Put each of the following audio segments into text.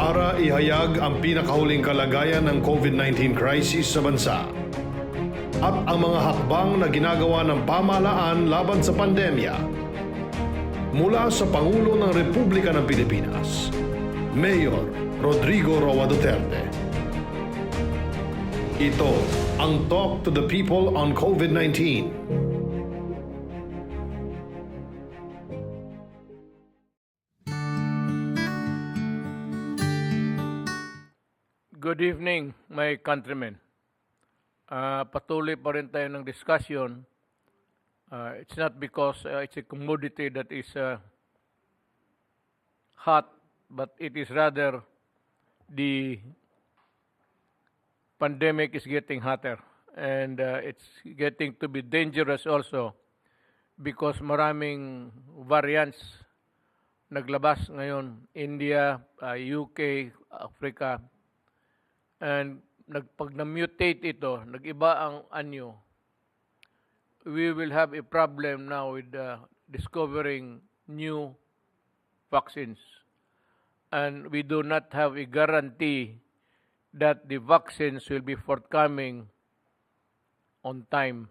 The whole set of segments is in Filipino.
para ihayag ang pinakahuling kalagayan ng COVID-19 crisis sa bansa at ang mga hakbang na ginagawa ng pamahalaan laban sa pandemya. Mula sa Pangulo ng Republika ng Pilipinas, Mayor Rodrigo Roa Duterte. Ito ang Talk to the People on COVID-19. Good evening, my countrymen. Patuloy pa rin tayo ng discussion. It's not because it's a commodity that is hot, but it is rather the pandemic is getting hotter. And it's getting to be dangerous also because maraming variants naglabas ngayon. India, UK, Africa. And pag na-mutate ito, nag-iba ang anyo, we will have a problem now with discovering new vaccines. And we do not have a guarantee that the vaccines will be forthcoming on time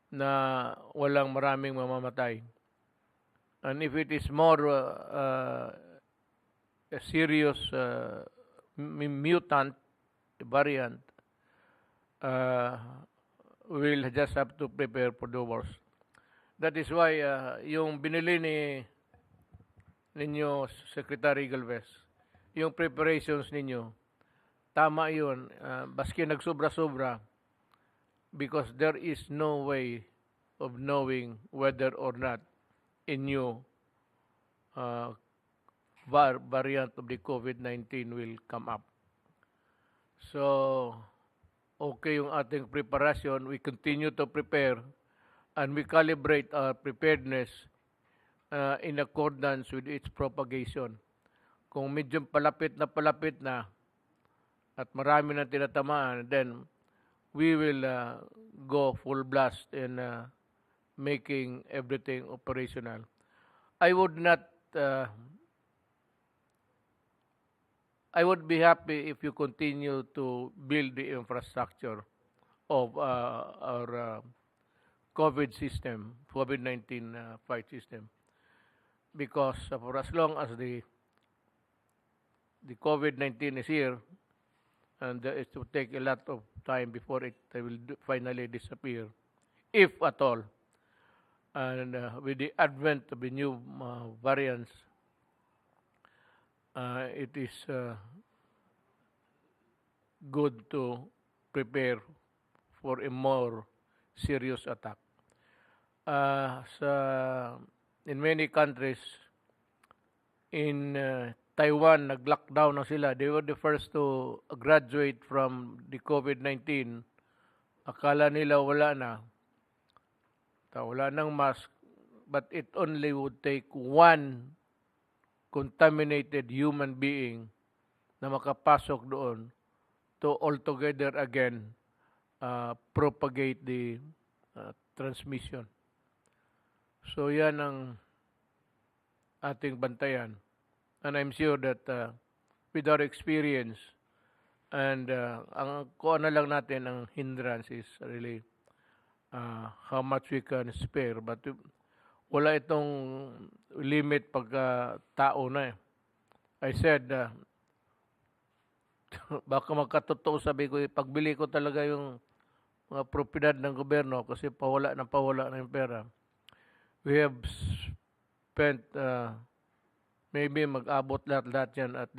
na walang maraming mamamatay. And if it is more a serious mutant variant, we'll just have to prepare for the worst. That is why yung binili ninyo Secretary Galvez, yung preparations ninyo, tama yun, baski nagsobra-sobra, because there is no way of knowing whether or not a new variant of the COVID-19 will come up. So, okay yung ating preparation. We continue to prepare and we calibrate our preparedness in accordance with its propagation. Kung medyo palapit na at marami na tinatamaan, then we will go full blast in making everything operational. I would be happy if you continue to build the infrastructure of our COVID system, COVID-19 fight system, because for as long as the COVID-19 is here, and it will take a lot of time before it will finally disappear, if at all. And with the advent of the new variants, it is good to prepare for a more serious attack. In many countries, in Taiwan, nag-lockdown na sila. They were the first to graduate from the COVID-19. Akala nila wala na. Wala nang mask. But it only would take one contaminated human being na makapasok doon to altogether again propagate the transmission. So yan ang ating bantayan. And I'm sure that with our experience and kung ano lang natin ang hindrance is really how much we can spare. But wala itong limit pagka tao na eh. I said, baka magkatotoo sabi ko, pagbili ko talaga yung mga propiedad ng gobyerno kasi pawala na yung pera. We have spent maybe mag-abot lahat yan at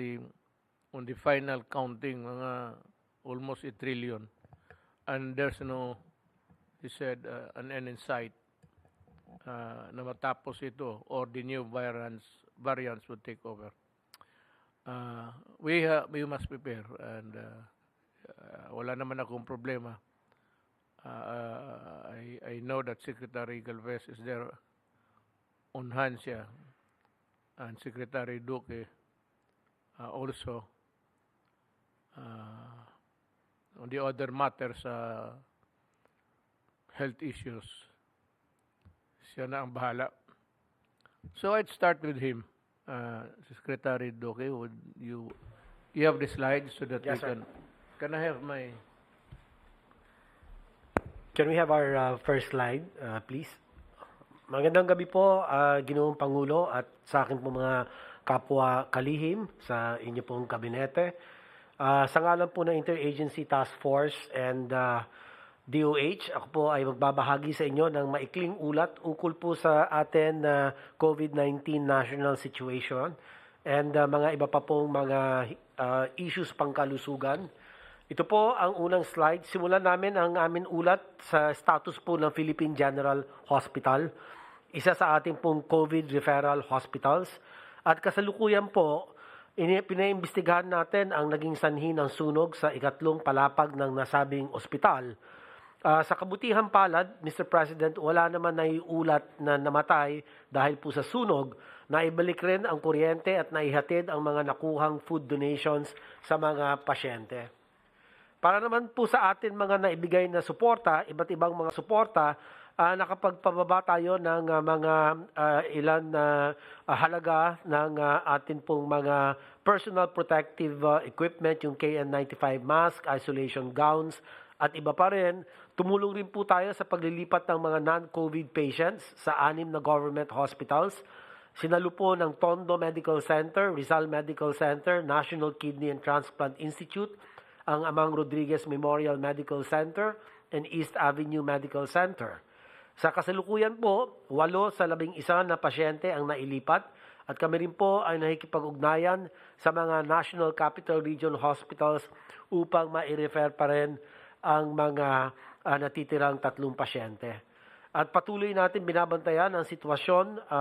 on the final counting, mga almost 1 trillion. And there's no, he said, an end in sight. Na matapos ito or the new variants would take over. We must prepare and wala naman akong problema. I know that Secretary Galvez is there on hand siya and Secretary Duque also on the other matters, health issues. Siya na ang bahala. So I'd start with him. Secretary Duque, would you have the slides so that Yes, we sir. can I have my Can we have our first slide, please? Magandang gabi po, Ginoong Pangulo at sa akin po mga kapwa kalihim sa inyo pong kabinete. Sa ngalan po ng Interagency Task Force and DOH, ako po ay magbabahagi sa inyo ng maikling ulat ukol po sa atin na COVID-19 national situation and mga iba pa pong mga issues pangkalusugan. Ito po ang unang slide. Simulan namin ang aming ulat sa status po ng Philippine General Hospital, isa sa ating pong COVID referral hospitals. At kasalukuyan po, pinaimbestigahan natin ang naging sanhi ng sunog sa ikatlong palapag ng nasabing ospital. Sa kabutihang palad, Mr. President, wala naman naiulat na namatay dahil po sa sunog. Naibalik rin ang kuryente at naihatid ang mga nakuhang food donations sa mga pasyente. Para naman po sa atin mga naibigay na suporta, iba't ibang mga suporta, nakapagpababa tayo ng mga ilan na halaga ng atin pong mga personal protective equipment, yung KN95 mask, isolation gowns, at iba pa rin. Tumulong rin po tayo sa paglilipat ng mga non-COVID patients sa 6 na government hospitals. Sinalo po ng Tondo Medical Center, Rizal Medical Center, National Kidney and Transplant Institute, ang Amang Rodriguez Memorial Medical Center, and East Avenue Medical Center. Sa kasalukuyan po, 8 sa 11 na pasyente ang nailipat at kami rin po ay nakikipag-ugnayan sa mga National Capital Region Hospitals upang ma-refer pa rin ang mga natitirang 3 pasyente. At patuloy natin binabantayan ang sitwasyon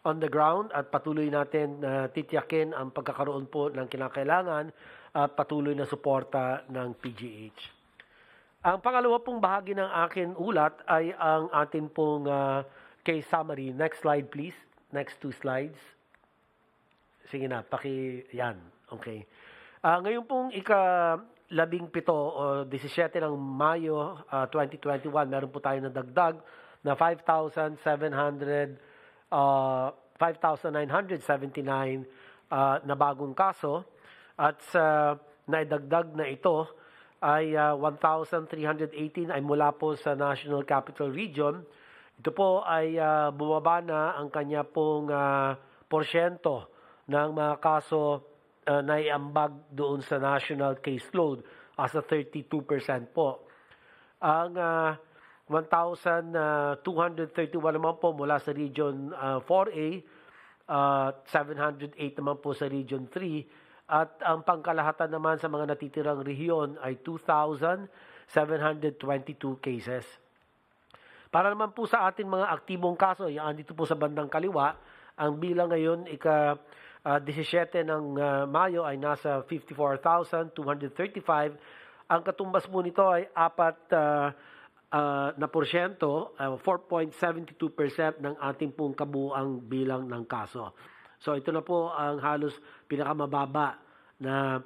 on the ground at patuloy natin titiyakin ang pagkakaroon po ng kinakailangan at patuloy na suporta ng PGH. Ang pangalawa pong bahagi ng akin ulat ay ang atin pong case summary. Next slide please. Next 2 slides. Sige na, yan. Okay. Ngayon pong ika-17 o 17 ng Mayo 2021, meron po tayo na dagdag na 5,979 na bagong kaso. At sa naidagdag na ito ay 1,318 ay mula po sa National Capital Region. Ito po ay bumaba na ang kanya pong porsyento ng mga kaso na iambag doon sa national caseload as a 32% po. Ang 1,231 naman po mula sa Region 4A, 708 naman po sa Region 3, at ang pangkalahatan naman sa mga natitirang rehiyon ay 2,722 cases. Para naman po sa ating mga aktibong kaso, yan dito po sa bandang kaliwa, ang bilang ngayon ika-17 ng Mayo ay nasa 54,235. Ang katumbas po nito ay 4%, 4.72% ng ating pong kabuuang bilang ng kaso. So ito na po ang halos pinakamababa na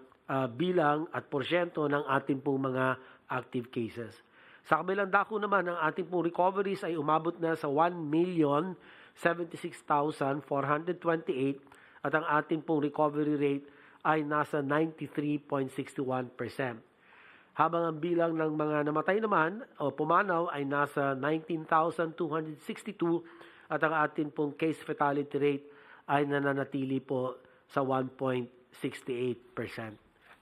bilang at porsyento ng ating pong mga active cases. Sa kabilang dako naman, ang ating pong recoveries ay umabot na sa 1,076,428 at ang ating pong recovery rate ay nasa 93.61%. Habang ang bilang ng mga namatay naman o pumanaw ay nasa 19,262 at ang ating pong case fatality rate ay nananatili po sa 1.68%.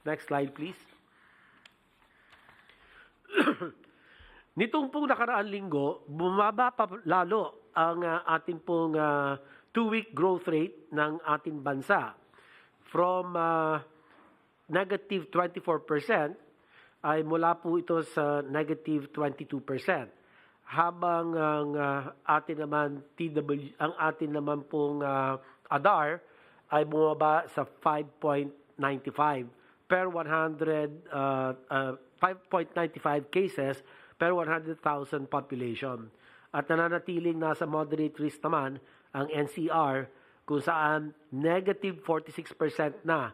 Next slide please. Nitong pong nakaraan linggo, bumaba pa lalo ang ating pong 2-week growth rate ng ating bansa. From negative 24% ay mula po ito sa negative 22%. Habang ang atin naman ang atin naman pong ADAR ay bumaba sa 5.95 per 5.95 cases per 100,000 population. At nananatiling nasa moderate risk naman ang NCR kung saan negative 46% na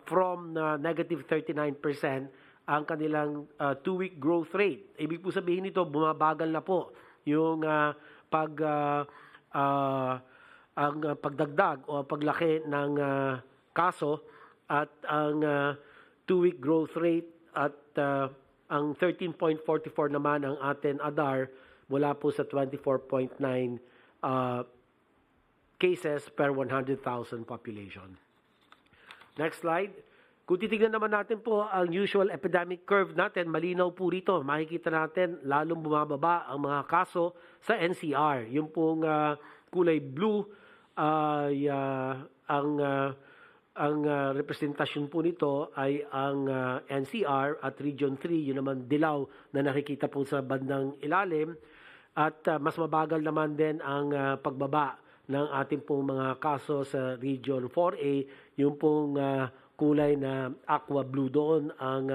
from negative 39% ang kanilang 2-week growth rate. Ibig po sabihin nito, bumabagal na po yung ang pagdagdag o paglaki ng kaso at ang 2-week growth rate at ang 13.44 naman ang atin ADAR mula po sa 24.9 cases per 100,000 population. Next slide. Kung titignan naman natin po ang usual epidemic curve natin, malinaw po rito. Makikita natin lalong bumababa ang mga kaso sa NCR. Yung pong kulay blue ay ang representasyon po nito ay ang NCR at Region 3, yun naman dilaw na nakikita po sa bandang ilalim. At mas mabagal naman din ang pagbaba ng ating pong mga kaso sa Region 4A, yung pong kulay na aqua blue doon ang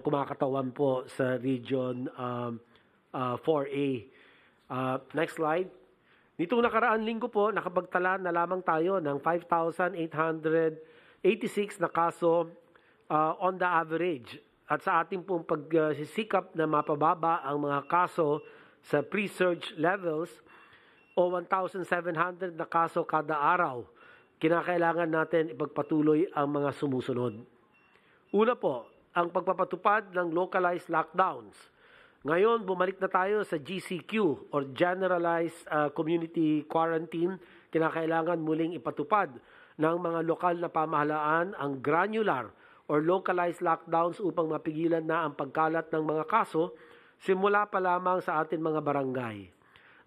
kumakatawan po sa Region 4A. Next slide. Nitong nakaraan linggo po, nakapagtala na lamang tayo ng 5,886 na kaso on the average. At sa ating pong pagsisikap na mapababa ang mga kaso sa pre-surge levels o 1,700 na kaso kada araw, kinakailangan natin ipagpatuloy ang mga sumusunod. Una po, ang pagpapatupad ng localized lockdowns. Ngayon, bumalik na tayo sa GCQ or Generalized Community Quarantine. Kinakailangan muling ipatupad ng mga lokal na pamahalaan ang granular or localized lockdowns upang mapigilan na ang pagkalat ng mga kaso simula pa lamang sa ating mga barangay.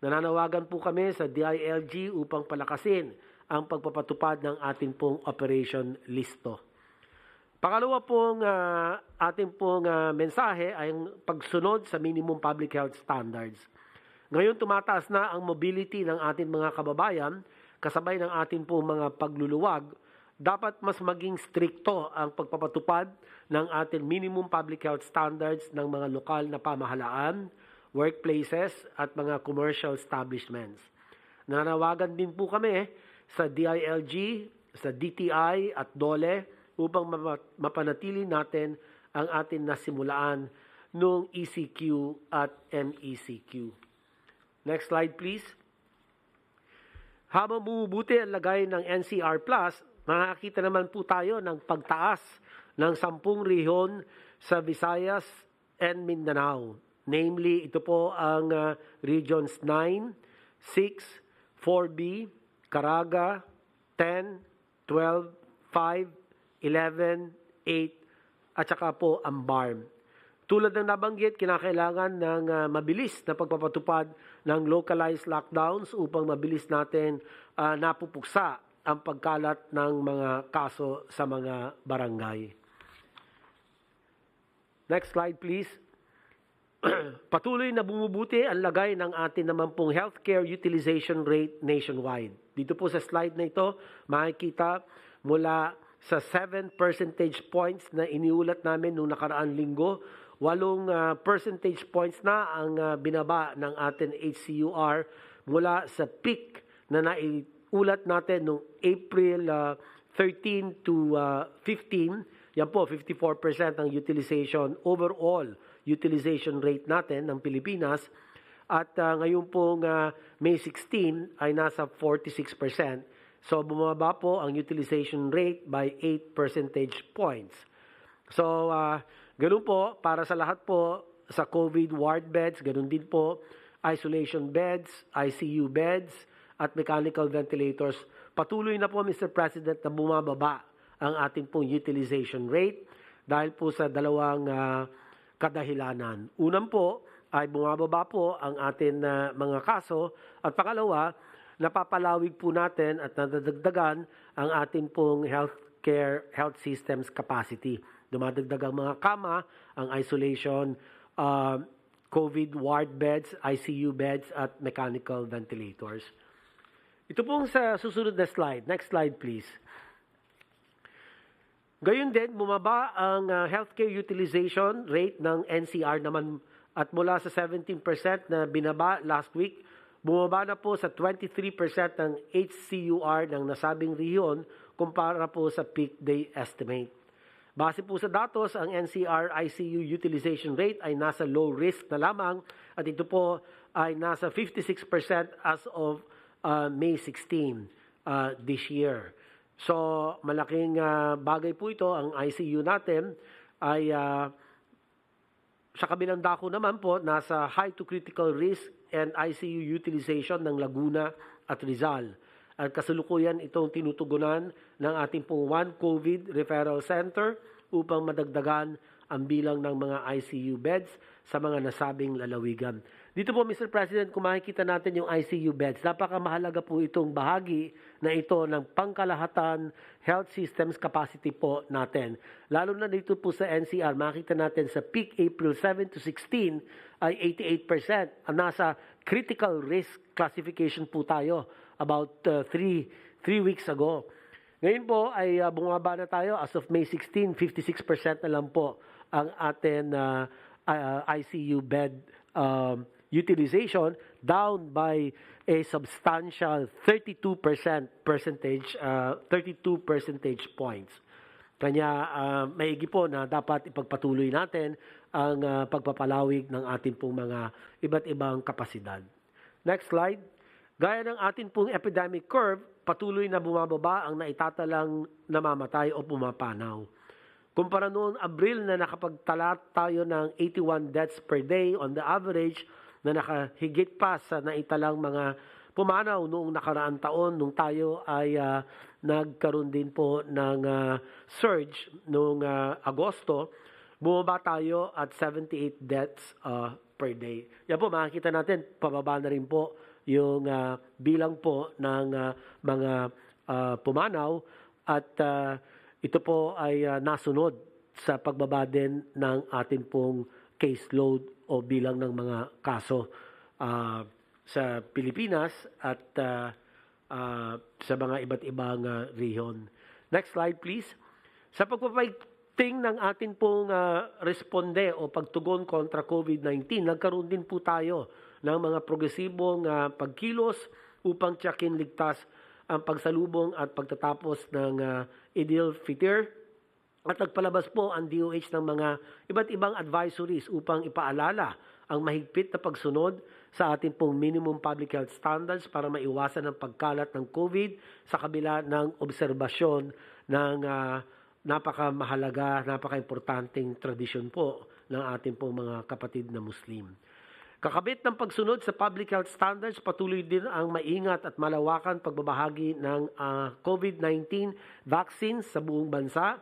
Nananawagan po kami sa DILG upang palakasin ang pagpapatupad ng ating pong Operation Listo. Pangalawa pong ating pong mensahe ay ang pagsunod sa minimum public health standards. Ngayon tumataas na ang mobility ng ating mga kababayan kasabay ng ating pong mga pagluluwag. Dapat mas maging strikto ang pagpapatupad ng ating minimum public health standards ng mga lokal na pamahalaan, workplaces at mga commercial establishments. Nananawagan din po kami sa DILG, sa DTI at DOLE upang mapanatili natin ang ating nasimulaan noong ECQ at MECQ. Next slide please. Habang bumubuti ang lagay ng NCR+, makakita naman po tayo ng pagtaas ng 10 rehiyon sa Visayas and Mindanao. Namely, ito po ang Regions 9, 6, 4B, Caraga, 10, 12, 5, 11, 8, at saka po ang BARM. Tulad ng nabanggit, kinakailangan ng mabilis na pagpapatupad ng localized lockdowns upang mabilis natin napupuksa ang pagkalat ng mga kaso sa mga barangay. Next slide please. Patuloy na bumubuti ang lagay ng atin naman pong healthcare utilization rate nationwide. Dito po sa slide na ito, makikita mula sa 7 percentage points na iniulat namin noong nakaraang linggo, 8 percentage points na ang binaba ng atin HCUR mula sa peak na naiulat natin noong April 13 to 15. Yan po, 54% ang utilization, overall utilization rate natin ng Pilipinas. At ngayon pong May 16 ay nasa 46%. So bumaba po ang utilization rate by 8 percentage points. So ganun po, para sa lahat po sa COVID ward beds, ganun din po isolation beds, ICU beds, at mechanical ventilators. Patuloy na po Mr. President na bumababa ang ating pong utilization rate dahil po sa dalawang kadahilanan. Unang po ay bumababa po ang ating mga kaso at pangalawa, napapalawig po natin at nadadagdagan ang ating pong health systems capacity. Dumadagdag ang mga kama, ang isolation, COVID ward beds, ICU beds at mechanical ventilators. Ito pong sa susunod na slide. Next slide please. Gayun din, bumaba ang healthcare utilization rate ng NCR naman at mula sa 17% na binaba last week, bumaba na po sa 23% ng HCUR ng nasabing rehiyon kumpara po sa peak day estimate. Base po sa datos, ang NCR ICU utilization rate ay nasa low risk na lamang at ito po ay nasa 56% as of May 16 this year. So malaking bagay po ito. Ang ICU natin ay sa kabilang dako naman po, nasa high to critical risk and ICU utilization ng Laguna at Rizal. At kasalukuyan itong tinutugunan ng ating pong One COVID Referral Center upang madagdagan ang bilang ng mga ICU beds sa mga nasabing lalawigan. Dito po, Mr. President, kung makikita natin yung ICU beds, napakamahalaga po itong bahagi na ito ng pangkalahatan health systems capacity po natin. Lalo na dito po sa NCR, makikita natin sa peak April 7 to 16 ay 88%. Ang nasa critical risk classification po tayo about 3 weeks ago. Ngayon po ay bumaba na tayo. As of May 16, 56% na lang po ang atin ICU bed utilization, down by a substantial 32 percentage points. Kanya maigi po na dapat ipagpatuloy natin ang pagpapalawig ng ating pong mga iba't ibang kapasidad. Next slide. Gaya ng ating pong epidemic curve, patuloy na bumababa ang naitatalang namamatay o pumapanaw. Kumpara noong Abril na nakapagtala tayo ng 81 deaths per day on the average, na nakahigit pa sa naitalang mga pumanaw noong nakaraang taon nung tayo ay nagkaroon din po ng surge noong Agosto, bumaba tayo at 78 deaths per day. Yan po, makikita natin, pababa na rin po yung bilang po ng mga pumanaw at ito po ay nasunod sa pagbaba din ng ating pong caseload o bilang ng mga kaso sa Pilipinas at sa mga iba't ibang rehiyon. Next slide please. Sa pagpapaigting ng atin pong responde o pagtugon kontra COVID-19, nagkaroon din po tayo ng mga progresibong pagkilos upang tiyakin ligtas ang pagsalubong at pagtatapos ng Idil Fitr. At nagpalabas po ang DOH ng mga iba't ibang advisories upang ipaalala ang mahigpit na pagsunod sa ating pong minimum public health standards para maiwasan ang pagkalat ng COVID sa kabila ng obserbasyon ng napakamahalaga, napaka-importanting tradisyon po ng ating pong mga kapatid na Muslim. Kakabit ng pagsunod sa public health standards, patuloy din ang maingat at malawakan pagbabahagi ng COVID-19 vaccines sa buong bansa.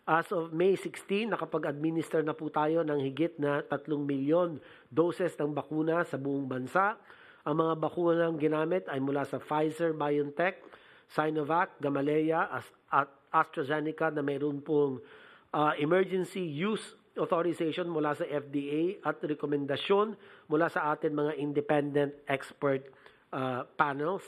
As of May 16, nakapag-administer na po tayo ng higit na 3 milyon doses ng bakuna sa buong bansa. Ang mga bakunang ginamit ay mula sa Pfizer, BioNTech, Sinovac, Gamaleya, at AstraZeneca na mayroon pong emergency use authorization mula sa FDA at rekomendasyon mula sa atin mga independent expert panels.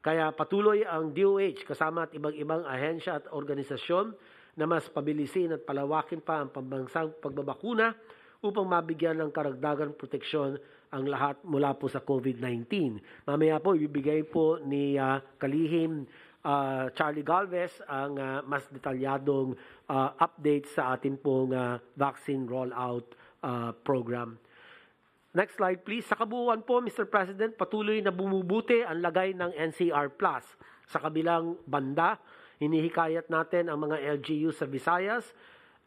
Kaya patuloy ang DOH kasama at ibang ahensya at organisasyon na mas pabilisin at palawakin pa ang pambansang pagbabakuna upang mabigyan ng karagdagang proteksyon ang lahat mula po sa COVID-19. Mamaya po, ibibigay po ni Kalihim Charlie Galvez ang mas detalyadong update sa ating pong vaccine rollout program. Next slide please. Sa kabuuan po, Mr. President, patuloy na bumubuti ang lagay ng NCR Plus. Sa kabilang banda, hinihikayat natin ang mga LGU sa Visayas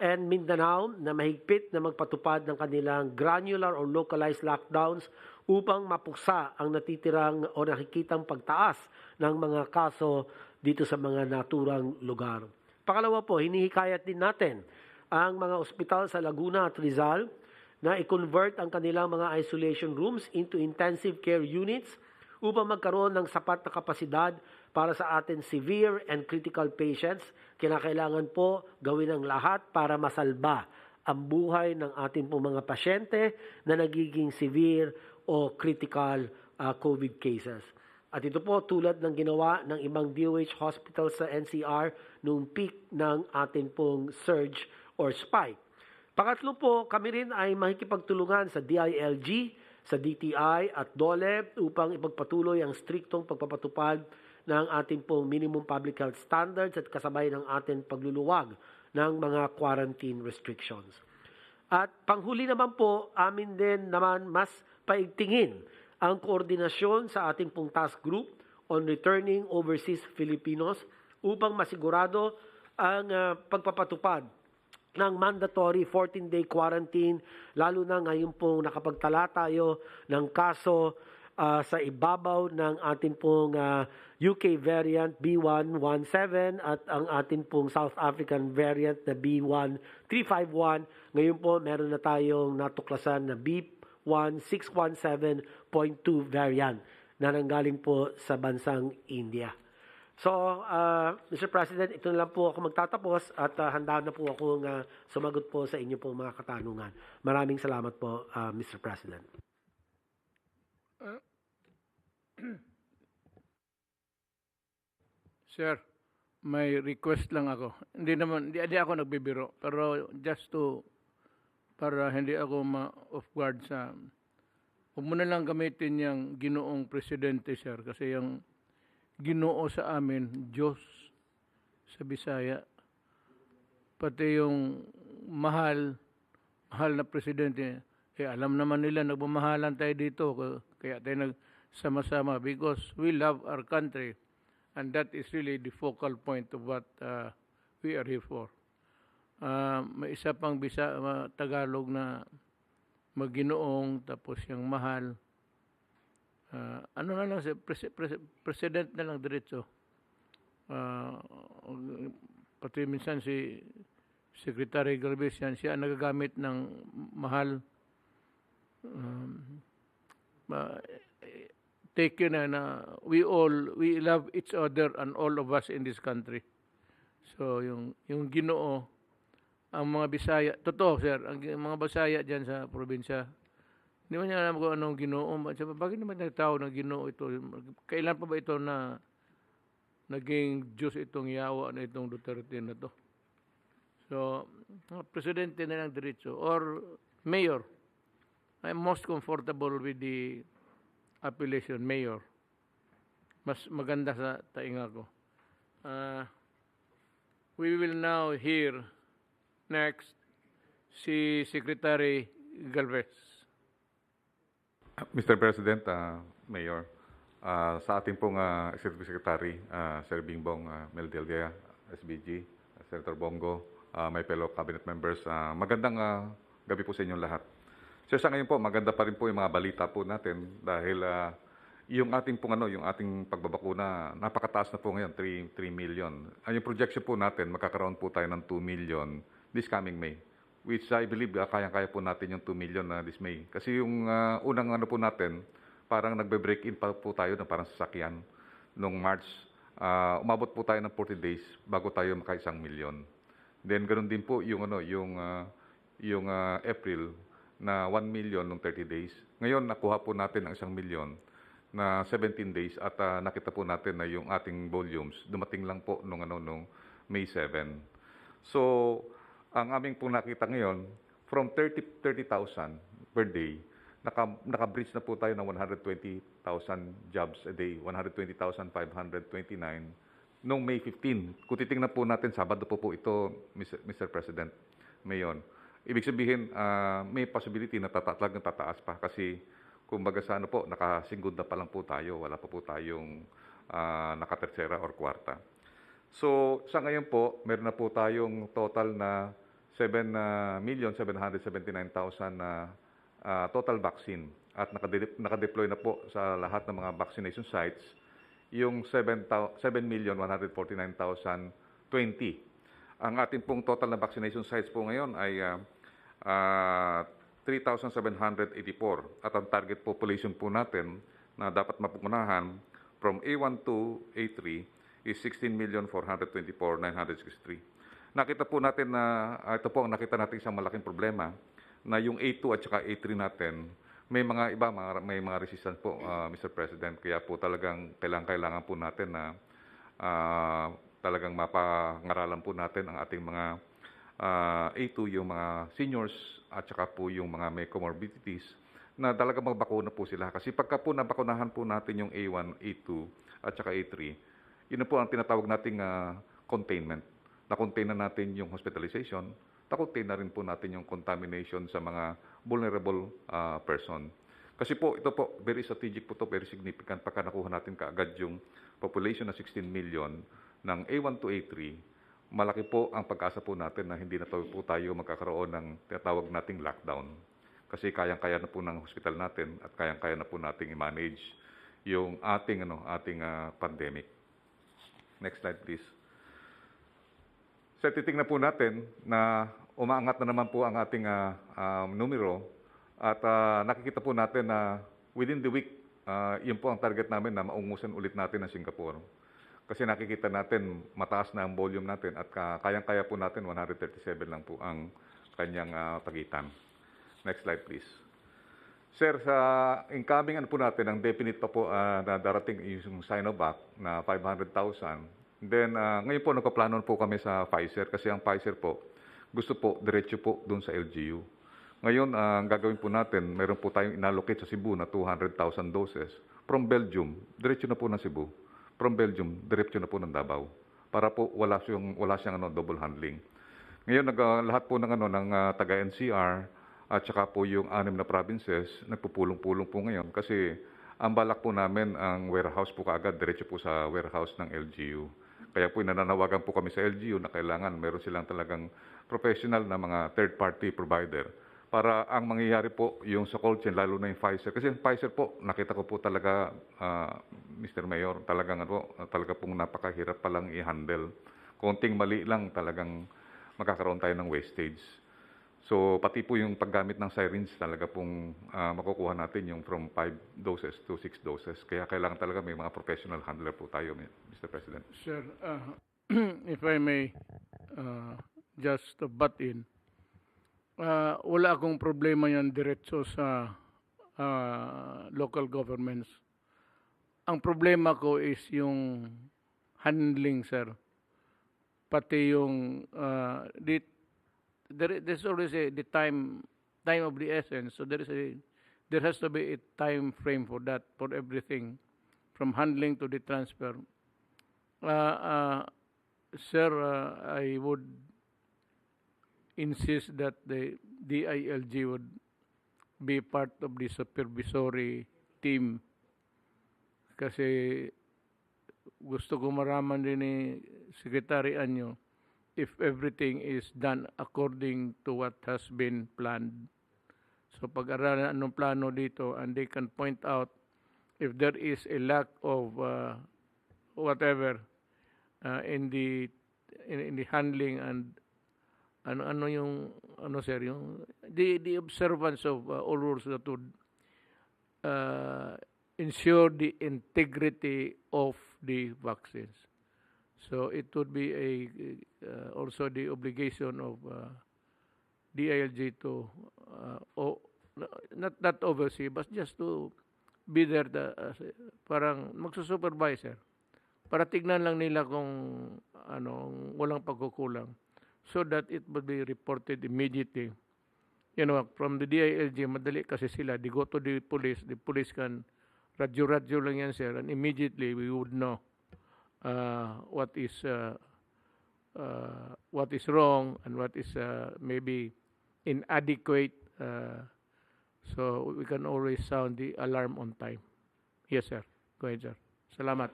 and Mindanao na mahigpit na magpatupad ng kanilang granular or localized lockdowns upang mapuksa ang natitirang o nakikitang pagtaas ng mga kaso dito sa mga naturang lugar. Pangalawa po, hinihikayat din natin ang mga ospital sa Laguna at Rizal na i-convert ang kanilang mga isolation rooms into intensive care units upang magkaroon ng sapat na kapasidad para sa atin severe and critical patients. Kinakailangan po gawin ang lahat para masalba ang buhay ng ating po mga pasyente na nagiging severe o critical COVID cases. At ito po tulad ng ginawa ng ibang DOH hospitals sa NCR noong peak ng ating pong surge or spike. Pangatlo po, kami rin ay makikipagtulungan sa DILG, sa DTI at DOLE upang ipagpatuloy ang striktong pagpapatupad ng ating pong minimum public health standards at kasabay ng ating pagluluwag ng mga quarantine restrictions. At panghuli naman po, amin din naman mas paigtingin ang koordinasyon sa ating pong task group on Returning Overseas Filipinos upang masigurado ang pagpapatupad ng mandatory 14-day quarantine, lalo na ngayon pong nakapagtala tayo ng kaso sa ibabaw ng ating pong UK variant B117 at ang ating pong South African variant na B1351. Ngayon po meron na tayong natuklasan na B1617.2 variant na nanggaling po sa bansang India. So, Mr. President, ito na lang po ako magtatapos at handa na po akong sumagot po sa inyo po mga katanungan. Maraming salamat po, Mr. President. Sir, may request lang ako. Hindi ako nagbibiro, pero just para hindi ako ma-off guard sa, huwag mo na lang gamitin yung Ginoong Presidente, sir, kasi yung Ginoo sa amin, Diyos sa Bisaya, pati yung mahal na Presidente, alam naman nila, nagmamahalan tayo dito, kaya tayo nagsama-sama because we love our country. And that is really the focal point of what we are here for. May isa pang Tagalog na maginoong, tapos yung mahal. Ano na lang, president na lang diretso. Pati minsan si Secretary Galvez yan, siya nagagamit ng mahal. Take yun na we love each other and all of us in this country. So yung Ginoo, ang mga Bisaya, totoo sir, ang mga Bisaya diyan sa probinsya, hindi man niya alam kung anong Ginoo. Bakit naman nagtawag ng Ginoo ito? Kailan pa ba ito na naging Diyos itong yawa na itong Duterte na to? So, presidente na lang diretso or mayor. I'm most comfortable with the appellation, mayor. Mas maganda sa tainga ko. We will now hear next si Secretary Galvez. Mr. President, Mayor, sa ating pong Executive Secretary, Sir Bingbong Meldelia, SBG, Senator Bongo, my fellow cabinet members, magandang gabi po sa inyong lahat. So sa ngayon po, maganda pa rin po yung mga balita po natin dahil yung ating pagbabakuna, napakataas na po ngayon, 3 million. Ang yung projection po natin, magkakaroon po tayo ng 2 million this coming May, which I believe kayang-kaya po natin yung 2 million this May. Kasi yung unang po natin, parang nagbe-break in pa po tayo ng parang sasakyan noong March. Umabot po tayo ng 40 days bago tayo maka 1 million. Then ganoon din po yung April, na 1 million nung 30 days. Ngayon, nakuha po natin ang 1 million na 17 days at nakita po natin na yung ating volumes dumating lang po nung May 7. So, ang aming po nakita ngayon, from 30,000 per day, naka-breach na po tayo ng 120,000 jobs a day, 120,529 nung May 15. Kung titingnan po natin, Sabado po ito, Mr. President, Mayon. Ibig sabihin, may possibility na talagang tataas pa kasi kumbaga sa nakasinggod na pa lang po tayo, wala pa po tayong nakatersera or kwarta. So, sa ngayon po, meron na po tayong total na 7,779,000 na total vaccine at nakadeploy na po sa lahat ng mga vaccination sites yung 7,149,020. Ang ating pong total na vaccination sites po ngayon ay 3,784 at ang target population po natin na dapat mapupunahan from A1 to A3 is 16,424,963. Nakita po natin na ito po ang nakita natin isang malaking problema na yung A2 at saka A3 natin may mga resistance po, Mr. President, kaya po talagang kailangan po natin na talagang mapangaralan po natin ang ating mga A2, yung mga seniors at saka po yung mga may comorbidities na talagang magbakuna po sila. Kasi pagka po nabakunahan po natin yung A1, A2 at saka A3, yun po ang tinatawag nating containment. Na-contain na natin yung hospitalization, na-contain na rin po natin yung contamination sa mga vulnerable person. Kasi po, ito po, very strategic po to, very significant pagka nakuha natin kaagad yung population na 16 million ng A1 to A3, malaki po ang pag-asa po natin na hindi na po tayo magkakaroon ng tinatawag nating lockdown. Kasi kayang-kaya na po ng hospital natin at kayang-kaya na po nating i-manage yung ating pandemic. Next slide please. So titingnan po natin na umaangat na naman po ang ating numero at nakikita po natin na within the week, yun po ang target namin na maungusan ulit natin ang Singapore. Kasi nakikita natin mataas na ang volume natin at kayang-kaya po natin 137 lang po ang kanyang pagitan. Next slide please. Sir, sa incoming po natin, ang definite pa po na darating yung Sinovac na 500,000. Then ngayon po nagpaplano po kami sa Pfizer kasi ang Pfizer po gusto po diretso po doon sa LGU. Ngayon, ang gagawin po natin, meron po tayong inallocate sa Cebu na 200,000 doses. From Belgium, diretso na po ng Cebu. From Belgium, diretso na po ng Davao. Para po wala siyang double handling. Ngayon, lahat po ng taga-NCR at saka po yung 6 na provinces, nagpupulong-pulong po ngayon kasi ang balak po namin ang warehouse po kaagad, diretso po sa warehouse ng LGU. Kaya po nananawagan po kami sa LGU na kailangan meron silang talagang professional na mga third-party provider para ang mangyayari po yung sa cold chain, lalo na yung Pfizer. Kasi yung Pfizer po, nakita ko po talaga, Mr. Mayor, talaga pong napakahirap palang i-handle. Konting mali lang talagang magkakaroon tayo ng wastage. So, pati po yung paggamit ng syringe, talaga pong makukuha natin yung from 5 doses to 6 doses. Kaya kailangan talaga may mga professional handler po tayo, Mr. President. Sir, if I may just butt in, wala akong problema yan diretso sa local governments. Ang problema ko is yung handling, sir. Pati yung there's always the time of the essence. So there has to be a time frame for that, for everything, from handling to the transfer. Sir, I would insist that the DILG would be part of the supervisory team kasi gusto ko maraman din ni Secretary Anyo if everything is done according to what has been planned. So pag-aralan anong plano dito and they can point out if there is a lack of whatever in the handling and the observance of all rules that would ensure the integrity of the vaccines. So it would be also the obligation of DILG to not oversee but just to be there parang magsusupervisor para tignan lang nila kung walang pagkukulang so that it would be reported immediately. From the DILG, madali kasi sila, they go to the police can radyo lang yan, sir, and immediately we would know what is wrong and what is maybe inadequate, so we can always sound the alarm on time. Yes, sir. Go ahead, sir. Salamat.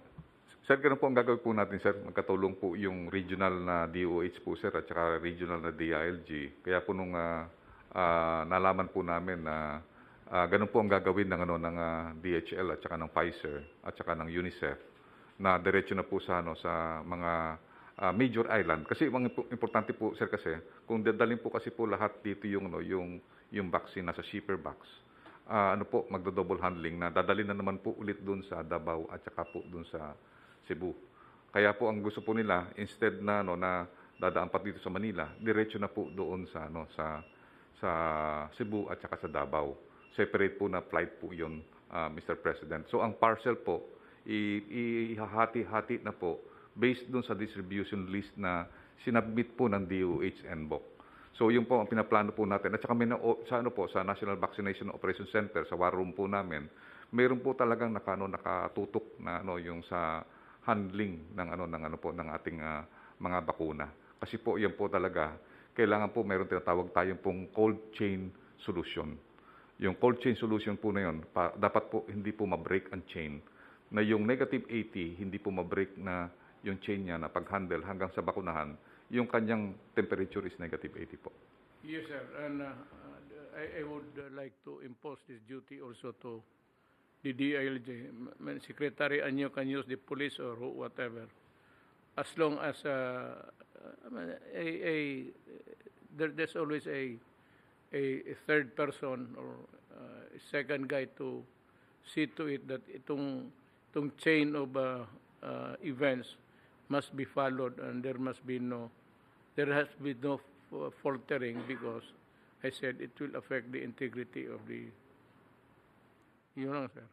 Sir, ganun po ang gagawin po natin, sir. Magkatulong po yung regional na DOH po, sir, at saka regional na DILG. Kaya po nung nalaman po namin na ganun po ang gagawin ng DHL at saka ng Pfizer at saka ng UNICEF na diretso na po sa mga major island. Kasi importante po, sir, kasi kung dadalhin po kasi po lahat dito yung vaccine nasa shipper box, magdo-double handling na dadalhin na naman po ulit doon sa Davao at saka po doon sa Cebu. Kaya po ang gusto po nila, instead na dadaan pa dito sa Manila, diretso na po doon sa Cebu at saka sa Davao. Separate po na flight po yun, Mr. President. So ang parcel po, ihahati-hati na po based doon sa distribution list na sinabmit po ng DOH NBOC. So yun po ang pinaplano po natin. At saka sa National Vaccination Operations Center, sa war room po namin, mayroon po talagang nakatutok na yung sa handling ng ating mga bakuna. Kasi po yan po talaga kailangan po mayroon tinatawag tayong pong cold chain solution. Yung cold chain solution po na yun, dapat po hindi po ma-break ang chain. Na yung negative 80, hindi po ma-break na yung chain niya na pag-handle hanggang sa bakunahan, yung kanyang temperature is negative 80 po. Yes, sir. And I would like to impose this duty also to the DILG. Secretary Anyo can use the police or whatever. As long as there's always a third person or a second guy to see to it that itong chain of events must be followed, and there has been no faltering, because I said it will affect the integrity of the, sir.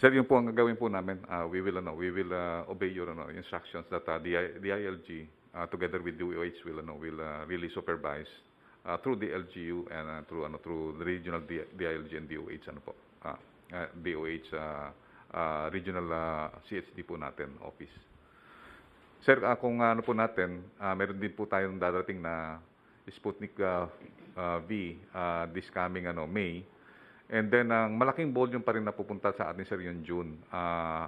Sir, yun po ang gagawin po namin. We will obey your instructions that DILG together with DOH will really supervise through the LGU and through the regional DILG and DOH DOH regional CHD po natin office. Sir, kung po natin, meron din po tayong darating na Sputnik V this coming May. And then ang malaking volume pa rin na pupunta sa atin, sir, yung June.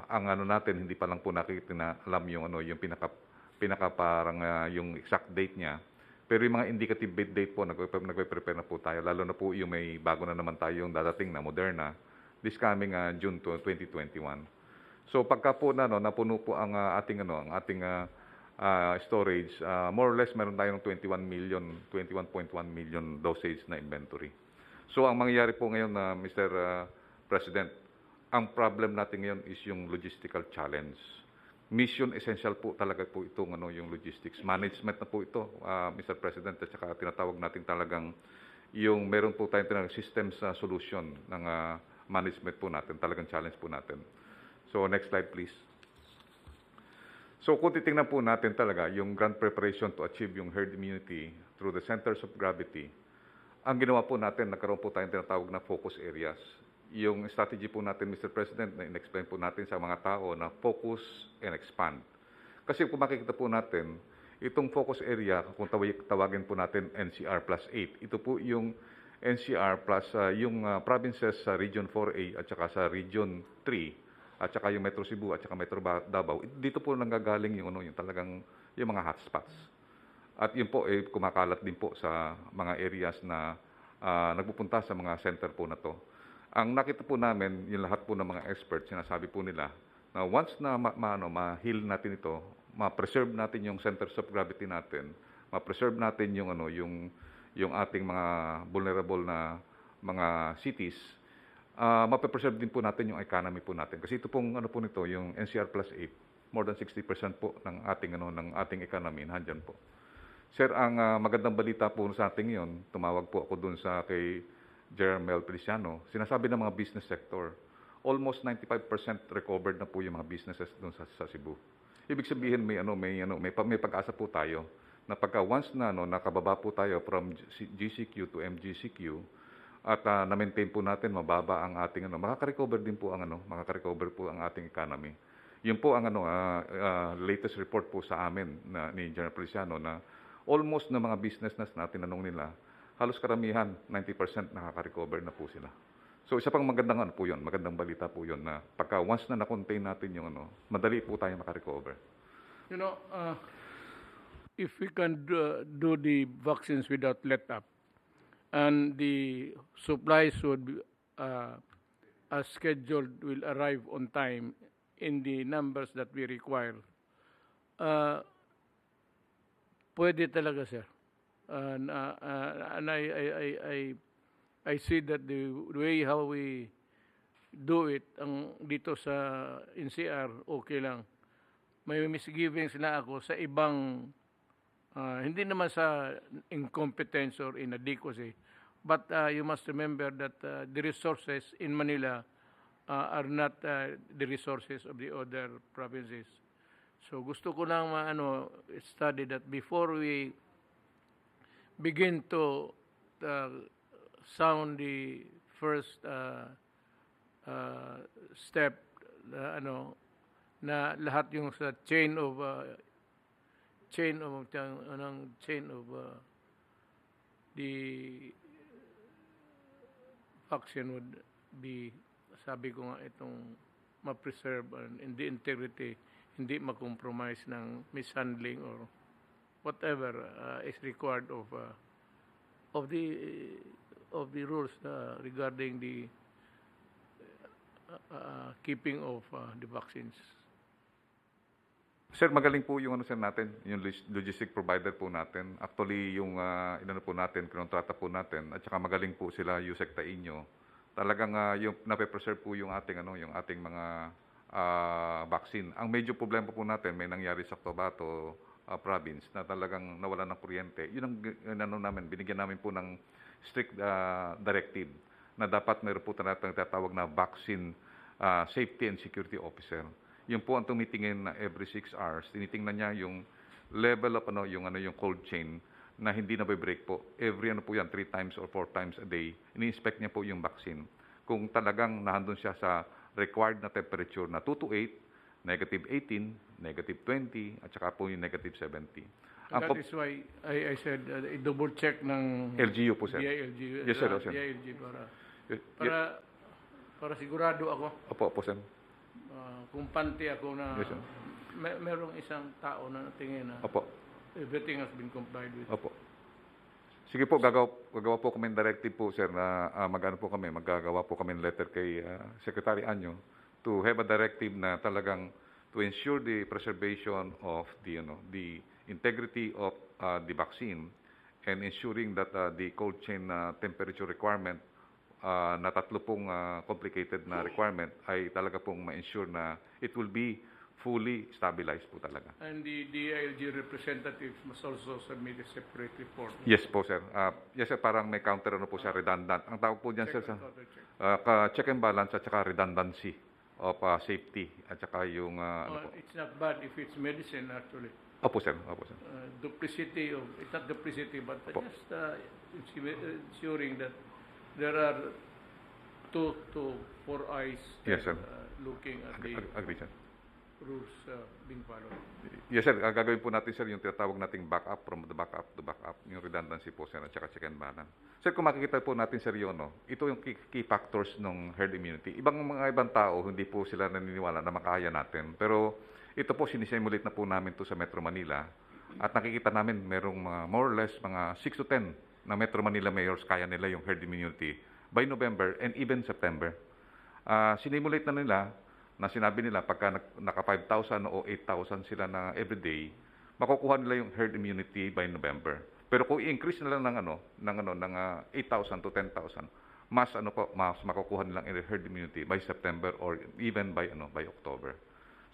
Ang natin hindi pa lang po nakikita na alam yung yung pinaka parang yung exact date niya. Pero yung mga indicative date po nagpe-prepare na po tayo, lalo na po yung may bago na naman tayong dadating na Moderna this coming June 2021. So pagka po napuno po ang ating storage, more or less meron tayong 21.1 million dosage na inventory. So ang mangyayari po ngayon Mr. President, ang problem natin ngayon is yung logistical challenge. Mission essential po talaga po itong yung logistics. Management na po ito, Mr. President, at saka tinatawag natin talagang yung meron po tayong tinatawag systems solution ng management po natin, talagang challenge po natin. So next slide please. So kung titingnan po natin talaga yung grand preparation to achieve yung herd immunity through the centers of gravity, ang ginawa po natin, nagkaroon po tayong tinatawag na focus areas. Yung strategy po natin, Mr. President, na in-explain po natin sa mga tao na focus and expand. Kasi kung makikita po natin, itong focus area, kung tawagin po natin NCR plus 8, ito po yung NCR plus yung provinces sa Region 4A at saka sa Region 3 at saka yung Metro Cebu at saka Metro Davao. Dito po nanggagaling yung talagang yung mga hotspots. At yun po kumakalat din po sa mga areas na nagpupunta sa mga center po na to. Ang nakita po namin, yung lahat po ng mga experts, sinasabi po nila na once na ma-heal natin ito, ma-preserve natin yung centers of gravity natin, ma-preserve natin yung yung ating mga vulnerable na mga cities, ma-preserve din po natin yung economy po natin. Kasi ito pong po nito, yung NCR plus 8, more than 60% po ng ating economy nandiyan po. Sir, ang magandang balita po sa ating yon, tumawag po ako dun sa kay Jermel Feliciano. Sinasabi ng mga business sector, almost 95% recovered na po yung mga businesses dun sa Cebu. Ibig sabihin may pag-asa po tayo na pagka once na nakababa po tayo from GCQ to MGCQ at na-maintain po natin mababa ang ating makaka-recover din po ang makaka-recover po ang ating economy. Yun po ang latest report po sa amin ni General Feliciano na almost na mga business na tinanong nila, halos karamihan, 90% nakaka-recover na po sila. So isa pang magandang po yun, magandang balita po yun na pagka once na na-contain natin yung madali po tayo maka-recover. If we can do the vaccines without let-up, and the supplies would be, as scheduled, will arrive on time in the numbers that we require, pwede talaga, sir. And I see that the way how we do it, dito sa NCR, okay lang. May misgivings na ako sa ibang, hindi naman sa incompetence or inadequacy, but you must remember that the resources in Manila are not the resources of the other provinces. So gusto ko lang study that before we begin to sound the first step na lahat yung sa chain of the vaccine would be, sabi ko nga, itong ma-preserve and the integrity, hindi ma-compromise ng mishandling or whatever is required of the rules regarding the keeping of the vaccines. Sir, magaling po yung ano sir natin, yung logistic provider po natin. Actually, yung inano po natin, kinontrata po natin, at saka magaling po sila, Yusek Tainyo. Talagang yung nape-preserve po yung ating yung ating mga vaccine. Ang major problema po natin, may nangyari sa Cotabato province na talagang nawalan ng kuryente. Yun ang namin, binigyan namin po ng strict directive na dapat meron po tinatawag na vaccine safety and security officer. Yun po ang tumitingin na every 6 hours. Tinitingnan niya yung level of yung cold chain na hindi na break po. Every 3 times or 4 times a day, ini-inspect niya po yung vaccine. Kung talagang nahandun siya sa required na temperature na 2 to 8, negative 18, negative 20, at saka po yung negative 70. That is why I said double check ng LGU po, sir. DILG. Yes, sir. Yes, sir. DILG para sigurado ako. Opo, sir. Kumpante ako na Yes, sir. merong isang tao na tingin na Opo. everything has been complied with. Opo. Sige po, gagawa po kami ng directive po, sir, na maggagawa po kami ng letter kay Secretary Anyo to have a directive na talagang to ensure the preservation of the integrity of the vaccine and ensuring that the cold chain temperature requirement na tatlo pong complicated na requirement ay talaga pong ma-ensure na it will be fully stabilized po talaga. And the DILG representatives must also submit a separate report. Yes po, sir. Yes, sir, parang may counter po siya, redundant. Ang tawag po diyan, sir, sa check and balance at saka redundancy of safety at saka yung ano po. It's not bad if it's medicine actually. Opo, sir. Opo, sir. Duplicity of, it's not duplicity, but just ensuring that there are 2 to 4 eyes Yes, sir. looking at the Agree, sir. rules being followed. Yes, sir. Gagawin po natin, sir, yung tinatawag nating backup from the backup to backup, yung redundancy po, sir, at saka check and balance. Sir, kung makikita po natin, sir, yun, ito yung key factors ng herd immunity. Ibang tao, hindi po sila naniniwala na makaya natin. Pero ito po, sinisimulate na po namin to sa Metro Manila. At nakikita namin, merong more or less mga 6 to 10 na Metro Manila mayors kaya nila yung herd immunity by November and even September. Sinimulate na nila na sinabi nila pagka naka 5,000 o 8,000 sila na everyday, makukuha nila yung herd immunity by November. Pero kung i-increase nila ng 8,000 to 10,000, mas makukuha nilang herd immunity by September or even by October.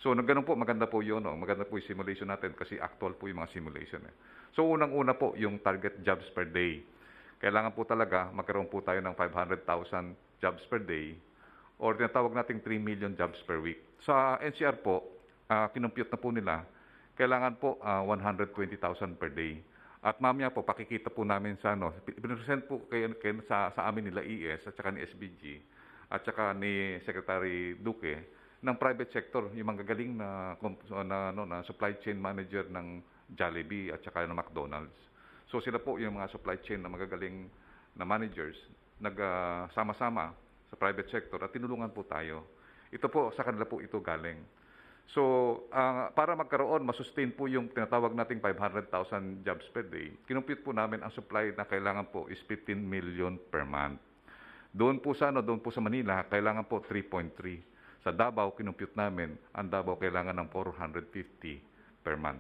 So ganun po, maganda po 'yon, maganda po 'yung simulation natin kasi actual po 'yung mga simulation. So unang-una po 'yung target jobs per day. Kailangan po talaga magkaroon po tayo ng 500,000 jobs per day or tinatawag nating 3 million jobs per week. Sa NCR po, kinumpute na po nila, kailangan po 120,000 per day. At mamaya po, pakikita po namin sa pinresent po sa amin nila ES at saka ni SBG at saka ni Secretary Duque ng private sector, yung manggagaling na supply chain manager ng Jollibee at saka ng McDonald's. So sila po yung mga supply chain na magagaling na managers, nagsama-sama sa private sector at tinulungan po tayo. Ito po, sa kanila po ito galing. So, para magkaroon, masustain po yung tinatawag nating 500,000 jobs per day, kinumpute po namin ang supply na kailangan po is 15 million per month. Doon po sa Manila, kailangan po 3.3. Sa Davao, kinumpute namin, ang Davao kailangan ng 450 per month.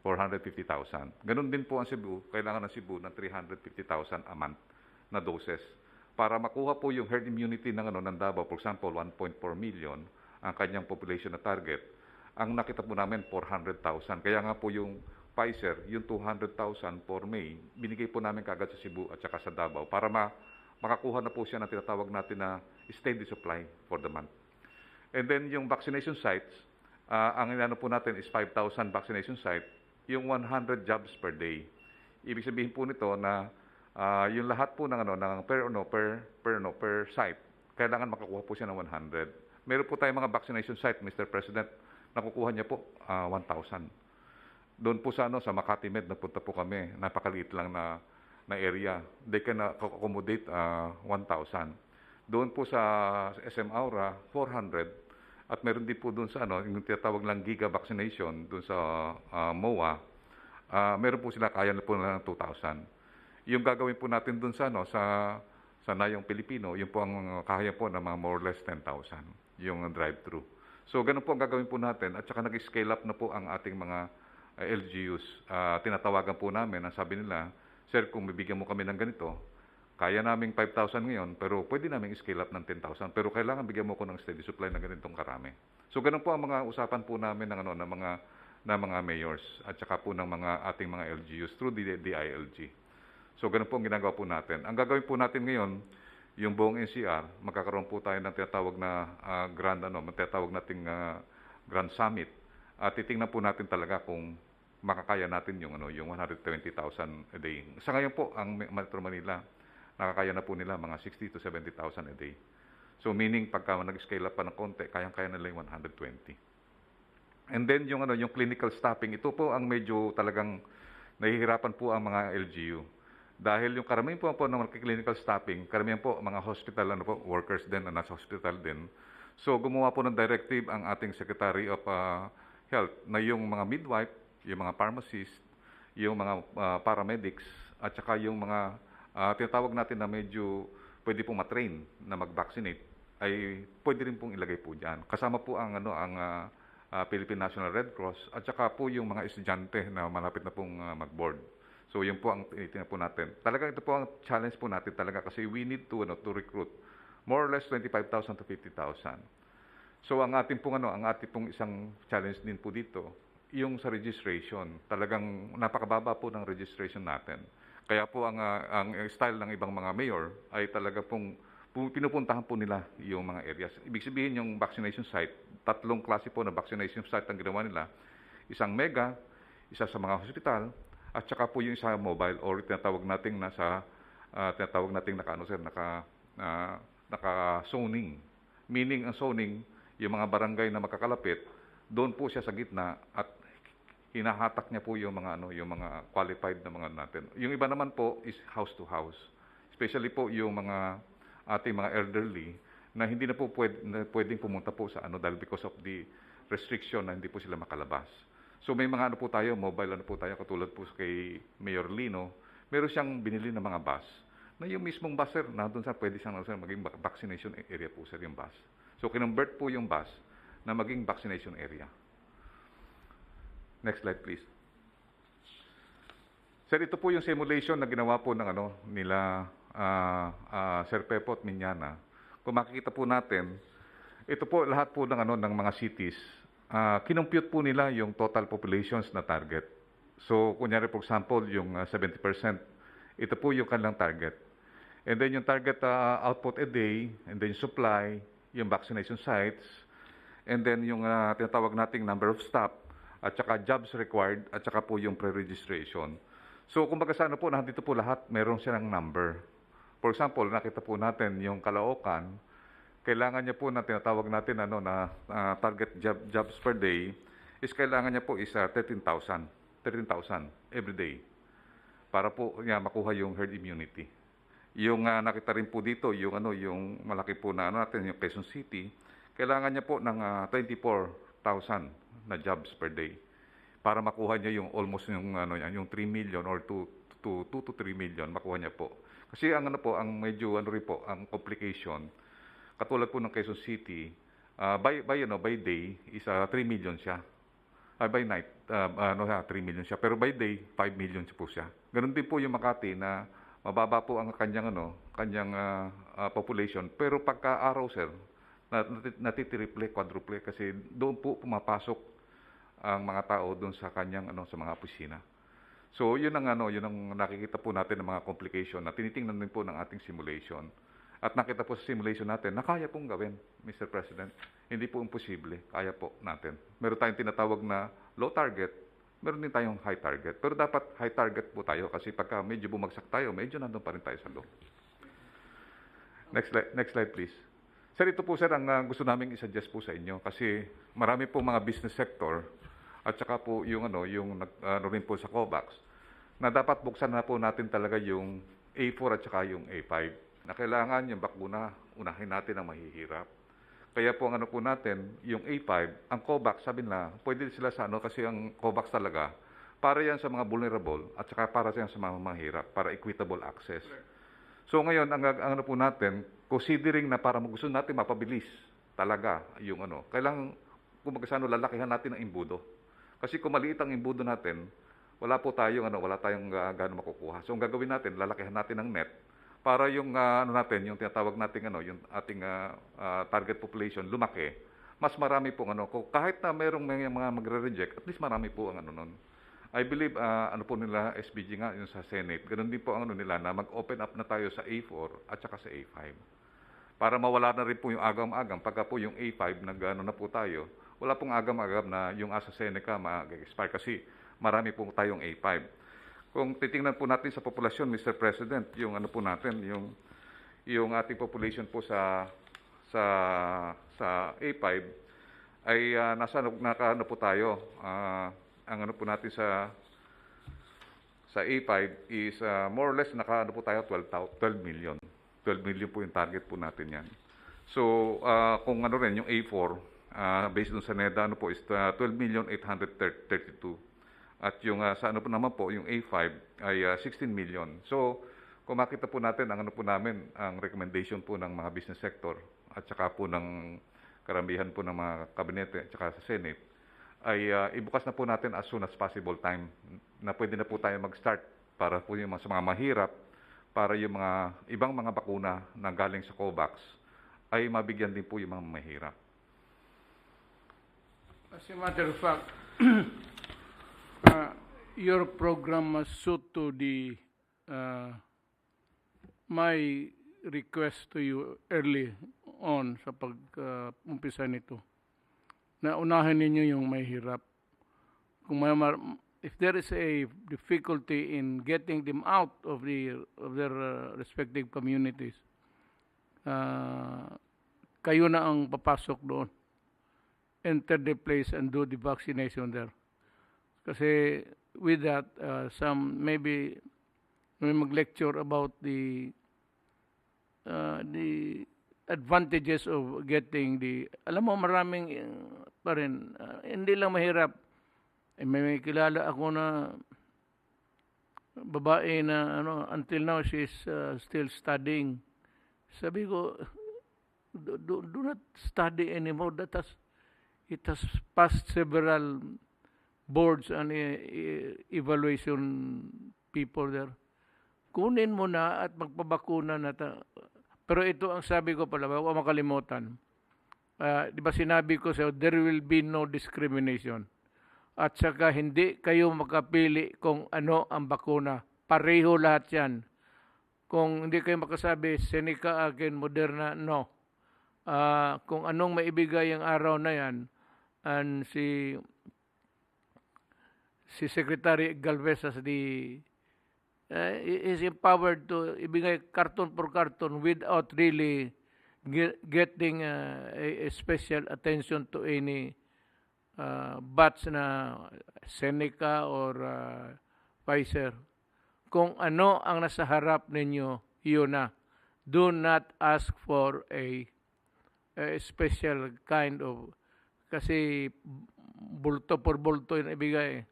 450,000. Ganun din po ang Cebu, kailangan ng Cebu ng 350,000 a month na doses. Para makuha po yung herd immunity ng Davao, for example, 1.4 million, ang kanyang population na target, ang nakita po namin 400,000. Kaya nga po yung Pfizer, yung 200,000 for May, binigay po namin kagad sa Cebu at saka sa Davao para makakuha na po siya ng tinatawag natin na steady supply for the month. And then yung vaccination sites, ang inano po natin is 5,000 vaccination site, yung 100 jobs per day. Ibig sabihin po nito na yung lahat po ng per site, kailangan makakuha po siya ng 100. Meron po tayong mga vaccination site, Mr. President, nakukuha niya po 1,000. Doon po sa Makati Med, napunta po kami, napakaliit lang na area. They can accommodate 1,000. Doon po sa SM Aura, 400. At meron din po doon sa yung tinatawag lang giga vaccination doon sa MOA, meron po sila kaya na po ng 2,000. Yung gagawin po natin doon sa sa Nayong Pilipino, yun po ang kaya po ng mga more or less 10,000, yung drive-thru. So ganun po ang gagawin po natin at saka nag-scale up na po ang ating mga LGUs. Tinatawagan po namin, ang sabi nila, sir, kung bibigyan mo kami ng ganito, kaya naming 5,000 ngayon, pero pwede naming scale up ng 10,000. Pero kailangan bigyan mo ko ng steady supply ng ganitong karami. So ganun po ang mga usapan po namin ng mga mayors at saka po ng mga ating mga LGUs through the DILG. So ganun po ang ginagawa po natin. Ang gagawin po natin ngayon, yung buong NCR, magkakaroon po tayo ng tinatawag na Grand Summit. At titingnan po natin talaga kung makakaya natin yung 120,000 a day. Sa ngayon po ang Metro Manila, nakakaya na po nila mga 60 to 70,000 a day. So meaning pagka nag-scale up pa ng konti, kayang-kaya nila yung 120. And then yung clinical staffing, ito po ang medyo talagang nahihirapan po ang mga LGU. Dahil yung karamihan po ng clinical staffing, karamihan po mga hospital workers din na nasa hospital din. So gumawa po ng directive ang ating Secretary of Health na yung mga midwife, yung mga pharmacist, yung mga paramedics at saka yung mga tinatawag natin na medyo pwede pong matrain na mag-vaccinate ay pwede rin pong ilagay po diyan. Kasama po ang Philippine National Red Cross at saka po yung mga estudyante na malapit na pong mag-board. So yun po ang tinitingnan po natin. Talaga ito po ang challenge po natin talaga kasi we need to recruit more or less 25,000 to 50,000. So ang ating pong isang challenge din po dito, yung sa registration. Talagang napakababa po ng registration natin. Kaya po ang style ng ibang mga mayor ay talaga pong pinupuntahan po nila yung mga areas. Ibig sabihin yung vaccination site, 3 klase po na vaccination site ang ginawa nila. Isang mega, isa sa mga hospital, at saka po yung isa mobile or tinatawag nating naka-zoning. Meaning ang zoning, yung mga barangay na makakalapit, doon po siya sa gitna at hinahatak niya po yung mga qualified na mga natin. Yung iba naman po is house to house. Especially po yung mga ating mga elderly na hindi na po pwedeng pumunta po sa dahil because of the restriction na hindi po sila makalabas. So may mga po tayo, mobile po tayo, katulad po kay Mayor Lino, meron siyang binili ng mga bus na yung mismong bus, sir, na doon pwede siyang maging vaccination area po, sir, yung bus. So kinonvert po yung bus na maging vaccination area. Next slide, please. Sir, ito po yung simulation na ginawa po ng nila Sir Pepo at Miñana. Kung makikita po natin, ito po lahat po ng mga cities. Kinompute po nila yung total populations na target. So, kunyari for example, yung 70%, ito po yung kanilang target. And then yung target output a day, and then supply, yung vaccination sites, and then yung tinatawag nating number of staff, at saka jobs required, at saka po yung pre-registration. So, kumbaga sa po, nandito po lahat, meron silang number. For example, nakita po natin yung Caloocan, kailangan niya po na tinatawag natin target jobs per day, is kailangan niya po is 13,000 every day para po makuha yung herd immunity. Yung nakita rin po dito, yung malaki po na natin, yung Quezon City, kailangan niya po ng 24,000 na jobs per day para makuha niya yung almost yung 3 million or 2 to 3 million makuha niya po. Kasi ang medyo ang complication, katulad po ng Quezon City, by day is 3 million siya. By night 3 million siya, pero by day 5 million po siya. Ganun din po yung Makati na mababa po ang kanyang population, pero pagka araw, sir, natitriple, quadruple kasi doon po pumapasok ang mga tao doon sa kanyang sa mga opisina. So yun ang nakikita po natin ng mga complication na tinitingnan din po ng ating simulation. At nakita po sa simulation natin na kaya pong gawin, Mr. President. Hindi po imposible, kaya po natin. Meron tayong tinatawag na low target, meron din tayong high target. Pero dapat high target po tayo kasi pagka medyo bumagsak tayo, medyo nandun pa rin tayo sa low. Next slide please. Sir, ito po sir ang gusto namin i-suggest po sa inyo kasi marami po mga business sector at saka po yung rin po sa COVAX na dapat buksan na po natin talaga yung A4 at saka yung A5 na kailangan yung bakuna unahin natin ang mahihirap. Kaya po ang ano po natin, yung A5, ang COVAX, sabi na, pwede sila sa ano, kasi ang COVAX talaga, para yan sa mga vulnerable at saka para yan sa mga mahirap, para equitable access. So ngayon, ang ano po natin, considering na para gusto natin mapabilis talaga yung ano, kailangan kung magkasano lalakihan natin ang imbudo. Kasi kung maliit ang imbudo natin, wala tayong gaano makukuha. So ang gagawin natin, lalakihan natin ang net para yung ano natin, yung tinatawag nating ano, yung ating target population lumaki. Mas marami pong ano, kahit na mayroong mga magre-reject, at least marami po ang ano nun. I believe ano po nila SBG nga yung sa Senate, ganun din po ang ano nila na mag-open up na tayo sa A4 at saka sa A5. Para mawala na rin po yung agam-agam. Pagka po yung A5 nag-ano na po tayo, wala pong agam-agam na yung AstraZeneca mag-expire kasi marami po tayong A5. Kung titingnan po natin sa populasyon, Mr. President, yung ano po natin, yung ating population po sa A5 ay naka po tayo. Ang ano po natin sa A5 is more or less naka po tayo 12 million. 12 million po yung target po natin yan. So kung ano rin yung A4 based dun sa NEDA ano po is 12,832. At yung sa ano po naman po yung A5 ay 16 million. So kung makita po natin ang ano po namin ang recommendation po ng mga business sector at saka po ng karamihan po ng mga kabinete at saka sa Senate ay ibukas na po natin as soon as possible time na pwede na po tayo mag-start para po yung sa mga mahirap, para yung mga ibang mga bakuna na galing sa COVAX ay mabigyan din po yung mga mahirap. As a matter of fact, your program must suit to the my request to you early on sa pag-umpisa nito. Na unahin ninyo yung may hirap. Kung if there is a difficulty in getting them out of their respective communities, kayo na ang papasok doon. Enter the place and do the vaccination there. Kasi with that, some maybe may mag-lecture about the advantages of getting alam mo maraming pa rin, hindi lang mahirap. May kilala ako na babae na until now she's still studying. Sabi ko, do not study anymore. It has passed several boards and evaluation people there. Kunin mo na at magpabakuna na. Pero ito ang sabi ko pala, huwag makalimutan. Di ba sinabi ko sa'yo, there will be no discrimination. At saka hindi kayo makapili kung ano ang bakuna. Pareho lahat yan. Kung hindi kayo makasabi, Seneca akin, Moderna, no. Kung anong maibigay ang araw na yan, and si Secretary Galvez as is empowered to ibigay karton por karton without really getting a special attention to any batch na Seneca or Pfizer. Kung ano ang nasa harap ninyo, yun na. Do not ask for a special kind of, kasi bulto por bulto yung ibigay.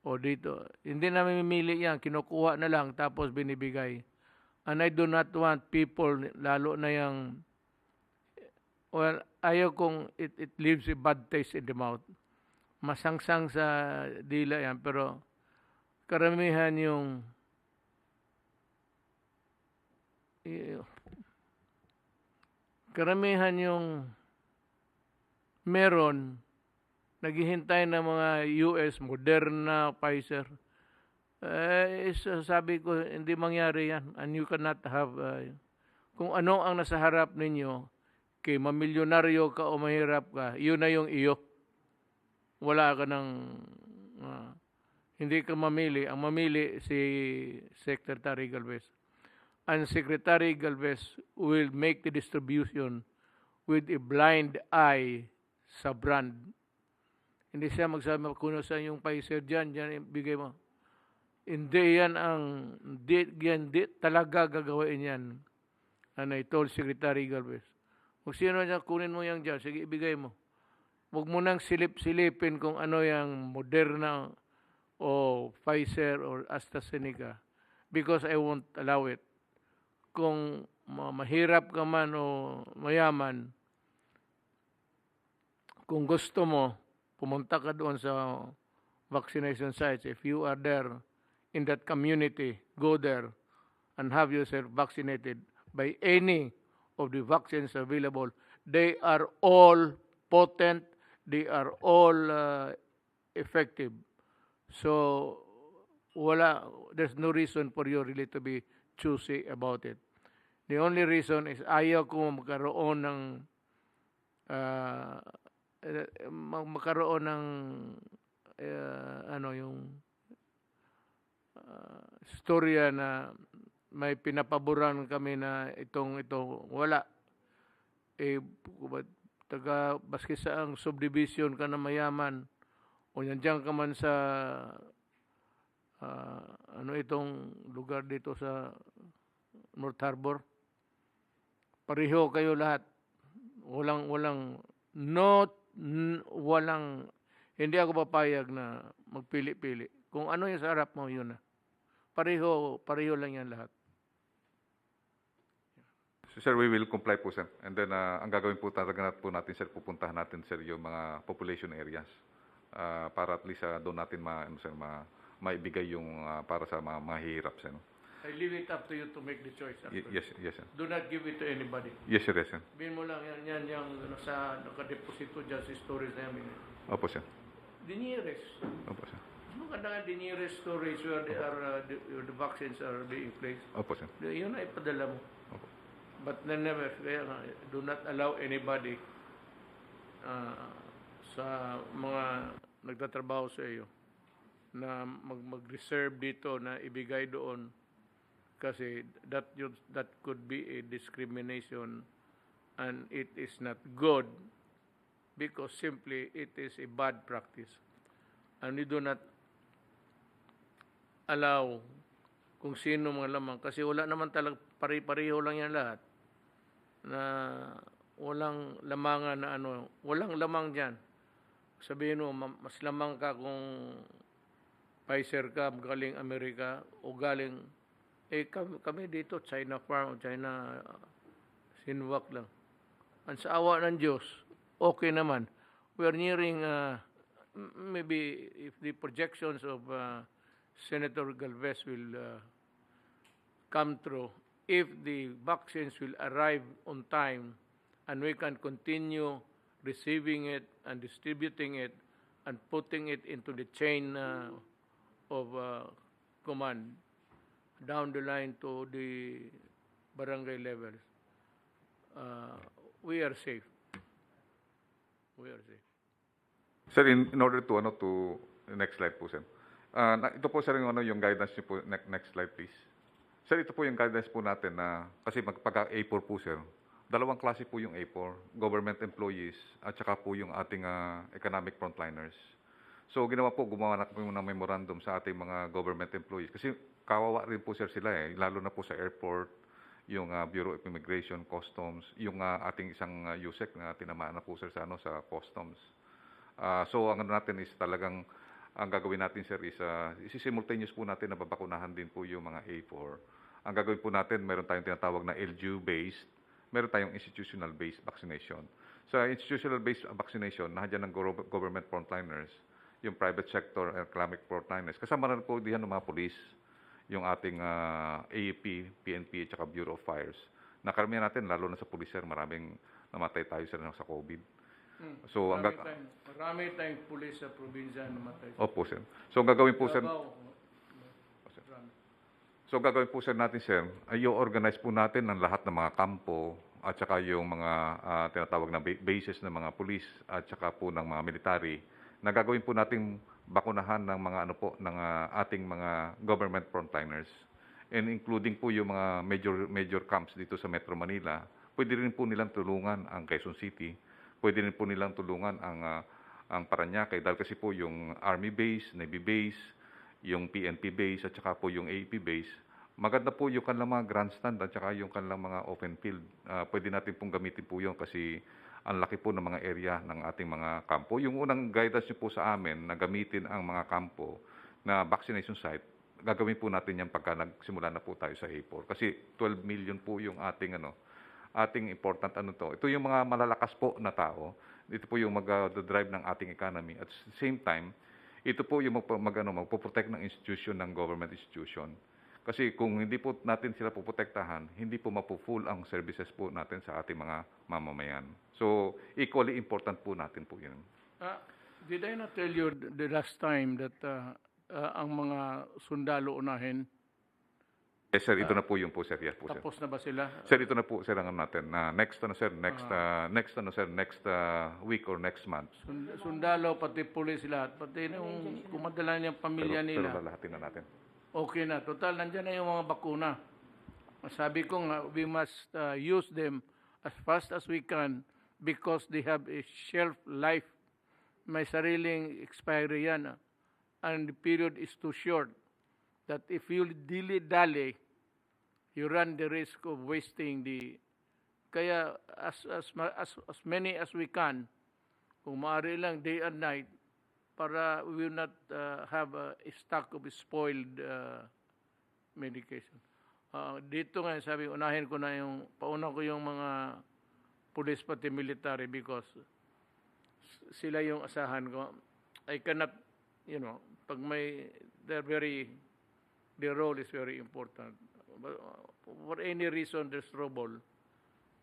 O dito, hindi na mamimili yan, kinukuha na lang tapos binibigay. And I do not want people, lalo na yung, well, ayaw kong it leaves a bad taste in the mouth. Masangsang sa dila yan, pero karamihan yung meron, naghihintay ng mga US, Moderna, Pfizer. Sabi ko, hindi mangyari yan. And you cannot have, kung ano ang nasa harap ninyo, kay mamilyonaryo ka o mahirap ka, yun na yung iyo. Wala ka ng, hindi ka mamili. Ang mamili si Secretary Galvez. And Secretary Galvez will make the distribution with a blind eye sa brand. Hindi siya magsabi, kuno sa yung Pfizer dyan bigay mo. Hindi yan talaga gagawin yan. And I told Secretary Galvez, kung sino niya, kunin mo yan dyan, sige, ibigay mo. Huwag mo nang silip-silipin kung ano yung Moderna o Pfizer or AstraZeneca because I won't allow it. Kung mahirap ka man o mayaman, kung gusto mo, pumunta ka doon sa vaccination sites. If you are there in that community, go there and have yourself vaccinated by any of the vaccines available. They are all potent. They are all effective. So, there's no reason for you really to be choosy about it. The only reason is ayaw ko magkaroon ng storya na may pinapaboran kami na ito wala. Baski sa ang subdivision ka na mayaman o nandiyan ka man sa itong lugar dito sa North Harbor, pareho kayo lahat. Walang hindi ako papayag na magpili-pili. Kung ano yung sa harap mo, yun na. Pareho lang yan lahat. Sir, we will comply po, sir. And then, ang gagawin po talaga natin, sir, pupuntahan natin, sir, yung mga population areas para at least doon natin maibigay yung para sa mga mahihirap, sir. I leave it up to you to make the choice. Yes, sir. Do not give it to anybody. Yes, sir, yes, sir. Bin mo lang yan yung nakadeposito dyan sa storage namin. Opo, sir. The nearest. Opo, sir. Maganda nga the nearest storage where the vaccines are being placed. Opo, sir. Yun na ipadala mo. Opo. But never, do not allow anybody sa mga nagtatrabaho sa iyo na mag-reserve dito na ibigay doon kasi that could be a discrimination and it is not good because simply it is a bad practice and we do not allow kung sino mga lamang kasi wala naman talaga pare-pareho lang yan lahat na walang lamangan na walang lamang dyan. Sabihin mo, mas lamang ka kung Pfizer ka, galing Amerika, o galing, kami dito, China Farm, China Sinovac lang. Ang sa awa ng Diyos, okay naman. We are nearing, maybe if the projections of Senator Galvez will come true, if the vaccines will arrive on time and we can continue receiving it and distributing it and putting it into the chain of command down the line to the barangay levels, we are safe. We are safe. Sir, in order to next slide po, sir. Ito po, sir, yung guidance niyo po. Next slide, please. Sir, ito po yung guidance po natin na, kasi pagka A4 po, sir, dalawang klase po yung A4, government employees at saka po yung ating economic frontliners. So, gumawa na po ng memorandum sa ating mga government employees. Kasi kawawa rin po, sir, sila lalo na po sa airport, yung Bureau of Immigration, Customs, yung ating isang USEC na tinamaan na po, sir, sa Customs. So, ang natin is talagang, ang gagawin natin, sir, is isi-simultaneous po natin na babakunahan din po yung mga A4. Ang gagawin po natin, meron tayong tinatawag na LGU-based, meron tayong institutional-based vaccination. Sa institutional-based vaccination, nandiyan ng government frontliners, yung private sector economic frontliners. Kasama na po diyan ng mga police, yung ating AEP, PNP, at saka Bureau of Fires. Nakaramihan natin, lalo na sa police, sir, maraming namatay tayo sa COVID. So, marami tayong pulis sa probinsya na namatay. Opo, sir. So, ang gagawin po, sir, gagawin po, sir, natin, sir, ay i-organize po natin ang lahat ng mga kampo at saka yung mga tinatawag na bases ng mga pulis at saka po ng mga military na gagawin po nating bakunahan ng mga ng ating mga government frontliners and including po yung mga major camps dito sa Metro Manila. Pwede rin po nilang tulungan ang Quezon City. Pwede rin po nilang tulungan ang Parañaque dahil kasi po yung Army base, Navy base, yung PNP base at saka po yung AEP base, Maganda po yung kanilang mga grandstand at saka yung kanilang mga open field. Pwede natin pong gamitin po yun kasi ang laki po ng mga area ng ating mga kampo. Yung unang guidance niyo po sa amin na gamitin ang mga kampo na vaccination site, gagawin po natin yan pagka nagsimula na po tayo sa A4. Kasi 12 million po yung ating important Ito yung mga malalakas po na tao. Ito po yung mag-drive ng ating economy. At the same time, ito po yung magpo-protect ng institution, ng government institution. Kasi kung hindi po natin sila poprotektahan, hindi po mapo-full ang services po natin sa ating mga mamamayan. So, equally important po natin po yun. Did I not tell you the last time that ang mga sundalo unahin, Yes, sir. Ito na po yung po, sir. Yes po, sir. tapos na ba sila? Sir, ito na po, sir, ang ano natin. Next week or next month. Sundalo, pati pulis lahat, pati yung kumadala niyang pamilya Pero nila. lalahatin na natin. Okay na. Total, nandyan na yung mga bakuna. Sabi ko nga, we must use them as fast as we can because they have a shelf life. May sariling expiry yan. And the period is too short. That if you dilly-dally, you run the risk of wasting the... Kaya as many as we can, kung maaari lang day and night, para we will not have a stock of spoiled medication. Dito nga, sabi, pauna ko yung mga police pati military because sila yung asahan ko. I cannot, pag their role is very important. But for any reason, there's trouble.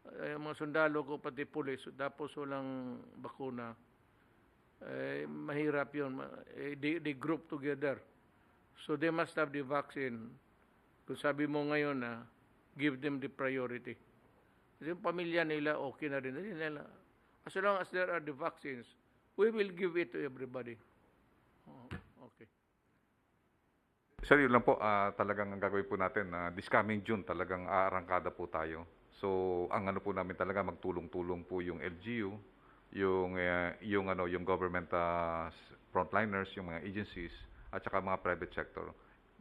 Yung mga sundalo ko, pati police, tapos walang bakuna, mahirap yun. They group together. So they must have the vaccine. Kung sabi mo ngayon na, give them the priority. Kasi yung pamilya nila, okay na rin. As long as there are the vaccines, we will give it to everybody. Okay. Sir, yun lang po, talagang ang gagawin po natin, this coming June, talagang aarangkada po tayo. So, ang ano po namin talaga, magtulong-tulong po yung LGU, yung government frontliners, yung mga agencies, at saka mga private sector.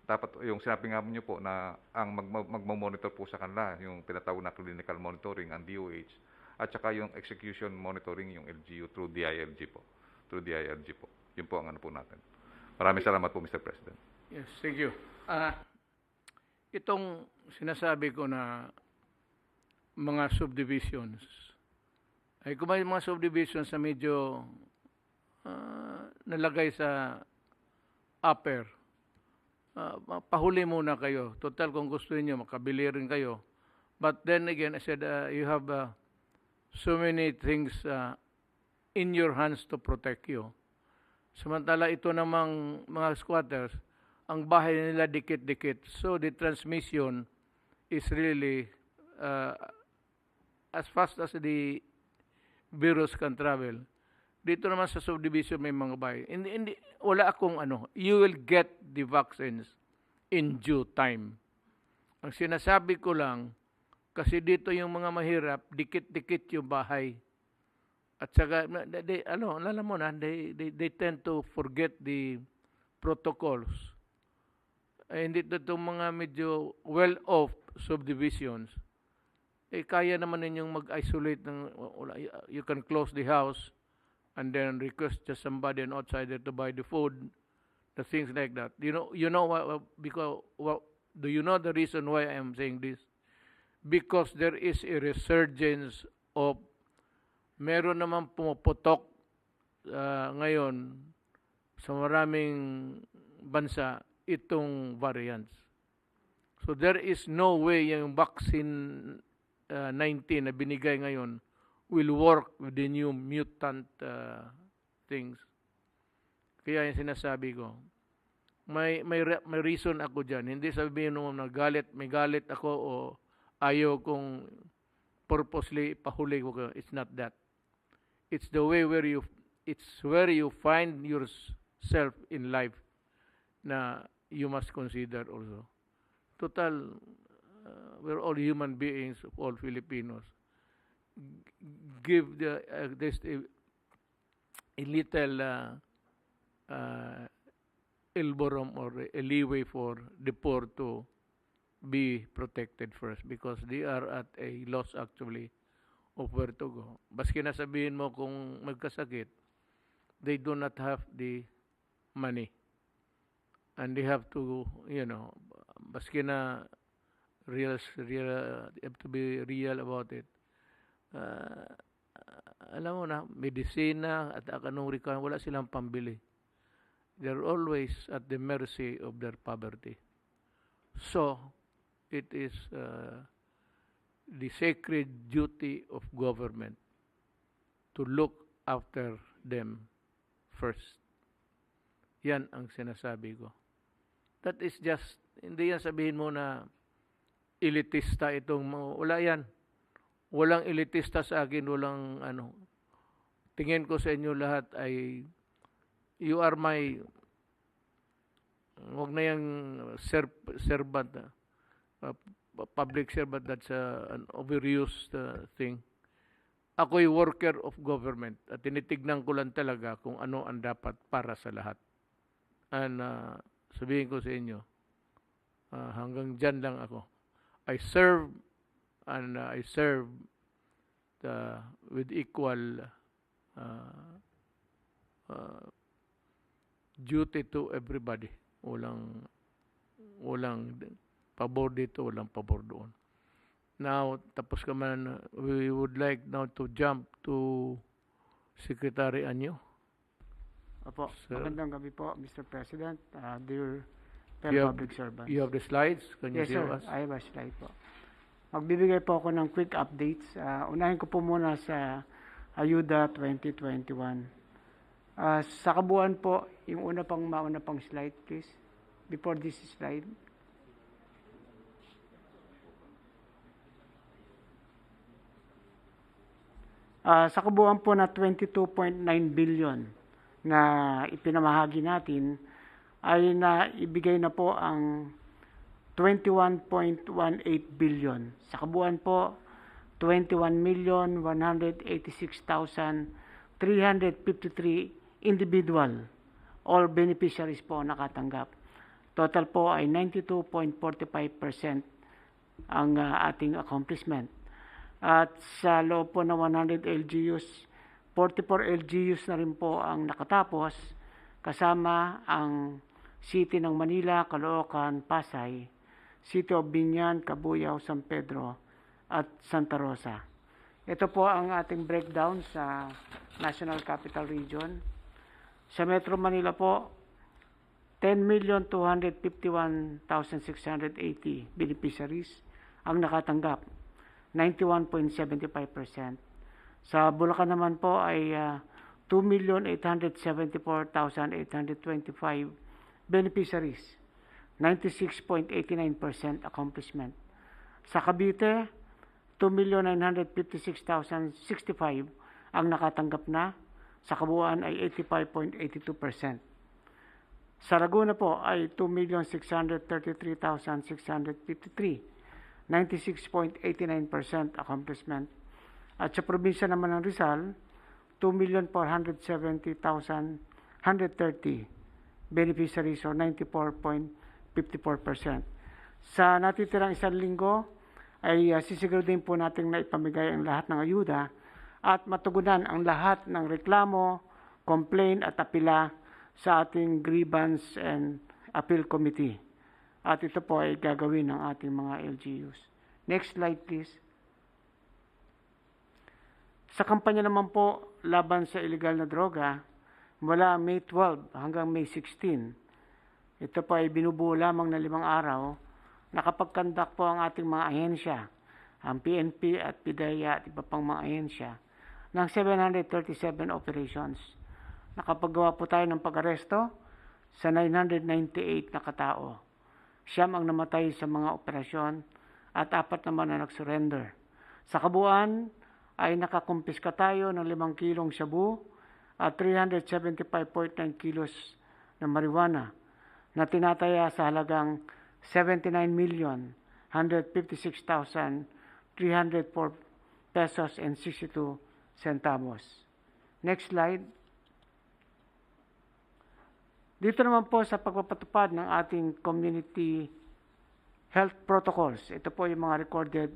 Dapat, yung sinabi nga niyo po na ang magmamonitor po sa kanila, yung tinatawag na clinical monitoring, ang DOH, at saka yung execution monitoring, yung LGU through DILG po. Yun po ang ano po natin. Maraming salamat po, Mr. President. Yes, thank you. Itong sinasabi ko na mga subdivisions, ay kung may mga subdivisions na medyo nalagay sa upper, pahuli muna kayo. Total, kung gusto niyo makabili rin kayo. But then again, I said, you have so many things in your hands to protect you. Samantala, ito namang mga squatters, ang bahay nila dikit-dikit. So the transmission is really as fast as the virus can travel. Dito naman sa subdivision may mga bahay. Wala akong you will get the vaccines in due time. Ang sinasabi ko lang, kasi dito yung mga mahirap, dikit-dikit yung bahay. At saka, alam mo na, they tend to forget the protocols. Hindi itong mga medyo well-off subdivisions, kaya naman ninyong mag-isolate you can close the house and then request just somebody outside there to buy the food, the things like that. Do you know the reason why I am saying this? Because there is a resurgence of meron naman pumuputok ngayon sa maraming bansa itong variants. So there is no way yung vaccine 19 na binigay ngayon will work with the new mutant things. Kaya yung sinasabi ko, may reason ako dyan. Hindi sabihin mo na may galit ako o ayaw kong purposely pahuli ko. It's not that. It's the way where you find yourself in life na you must consider also. Total, we're all human beings, all Filipinos. Give this a little elbow room or a leeway for the poor to be protected first because they are at a loss actually of where to go. Baski na sabihin mo kung magkasakit, they do not have the money. And they have to, baski na real, you have to be real about it. Alam mo na, medisina at anong requirement, wala silang pambili. They're always at the mercy of their poverty. So, it is the sacred duty of government to look after them first. Yan ang sinasabi ko. That is just, hindi yan sabihin mo na elitista itong, wala yan. Walang elitista sa akin, walang tingin ko sa inyo lahat ay, you are my, wag na yung servant, public servant, that's an overused thing. Ako'y worker of government at tinitignan ko lang talaga kung ano ang dapat para sa lahat. And sabihin ko sa inyo, hanggang dyan lang ako. I serve and I serve with equal duty to everybody. Walang pabor dito, walang pabor doon. Now, tapos ka man, we would like now to jump to Secretary Anyo. Opo, Sir. magandang gabi po, Mr. President, dear You have- public servants. You have the slides? Can you Yes, show sir. us? I have a slide po. Magbibigay po ako ng quick updates. Unahin ko po muna sa Ayuda 2021. Sa kabuuan po, yung mauna pang slide, please. Before this slide. Sa kabuuan po na 22.9 billion na ipinamahagi natin, ay naibigay na po ang 21.18 billion. Sa kabuuan po, 21,186,353 individual, all beneficiaries po nakatanggap. Total po ay 92.45% ang ating accomplishment. At sa loob po ng 100 LGUs, 44 LGUs na rin po ang nakatapos, kasama ang City ng Manila, Caloocan, Pasay, City of Biñan, Cabuyao, San Pedro, at Santa Rosa. Ito po ang ating breakdown sa National Capital Region. Sa Metro Manila po, 10,251,680 beneficiaries ang nakatanggap, 91.75%. Sa Bulacan naman po ay 2,874,825 beneficiaries, 96.89% accomplishment. Sa Cavite, 2,956,065 ang nakatanggap na, sa kabuuan ay 85.82%. Sa Laguna po ay 2,633,653, 96.89% accomplishment. At sa probinsya naman ng Rizal, 2,470,130 beneficiaries or 94.54%. Sa natitirang isang linggo ay sisiguraduhin po natin na ipamigay ang lahat ng ayuda at matugunan ang lahat ng reklamo, complaint at apila sa ating grievance and appeal committee. At ito po ay gagawin ng ating mga LGUs. Next slide please. Sa kampanya naman po laban sa illegal na droga, mula May 12 hanggang May 16, ito po ay binubuo lamang na 5 araw, nakapag-conduct po ang ating mga ahensya, ang PNP at PIDEA at iba pang mga ahensya, ng 737 operations. Nakapagawa po tayo ng pag-aresto sa 998 na katao. 9 ang namatay sa mga operasyon at 4 naman na nag-surrender. Sa kabuuan ay nakakumpiska tayo ng 5 kilong shabu at 375.9 kilos na marijuana na tinataya sa halagang 79,156,304 pesos and 62 centavos. Next slide. Dito naman po sa pagpapatupad ng ating community health protocols. Ito po yung mga recorded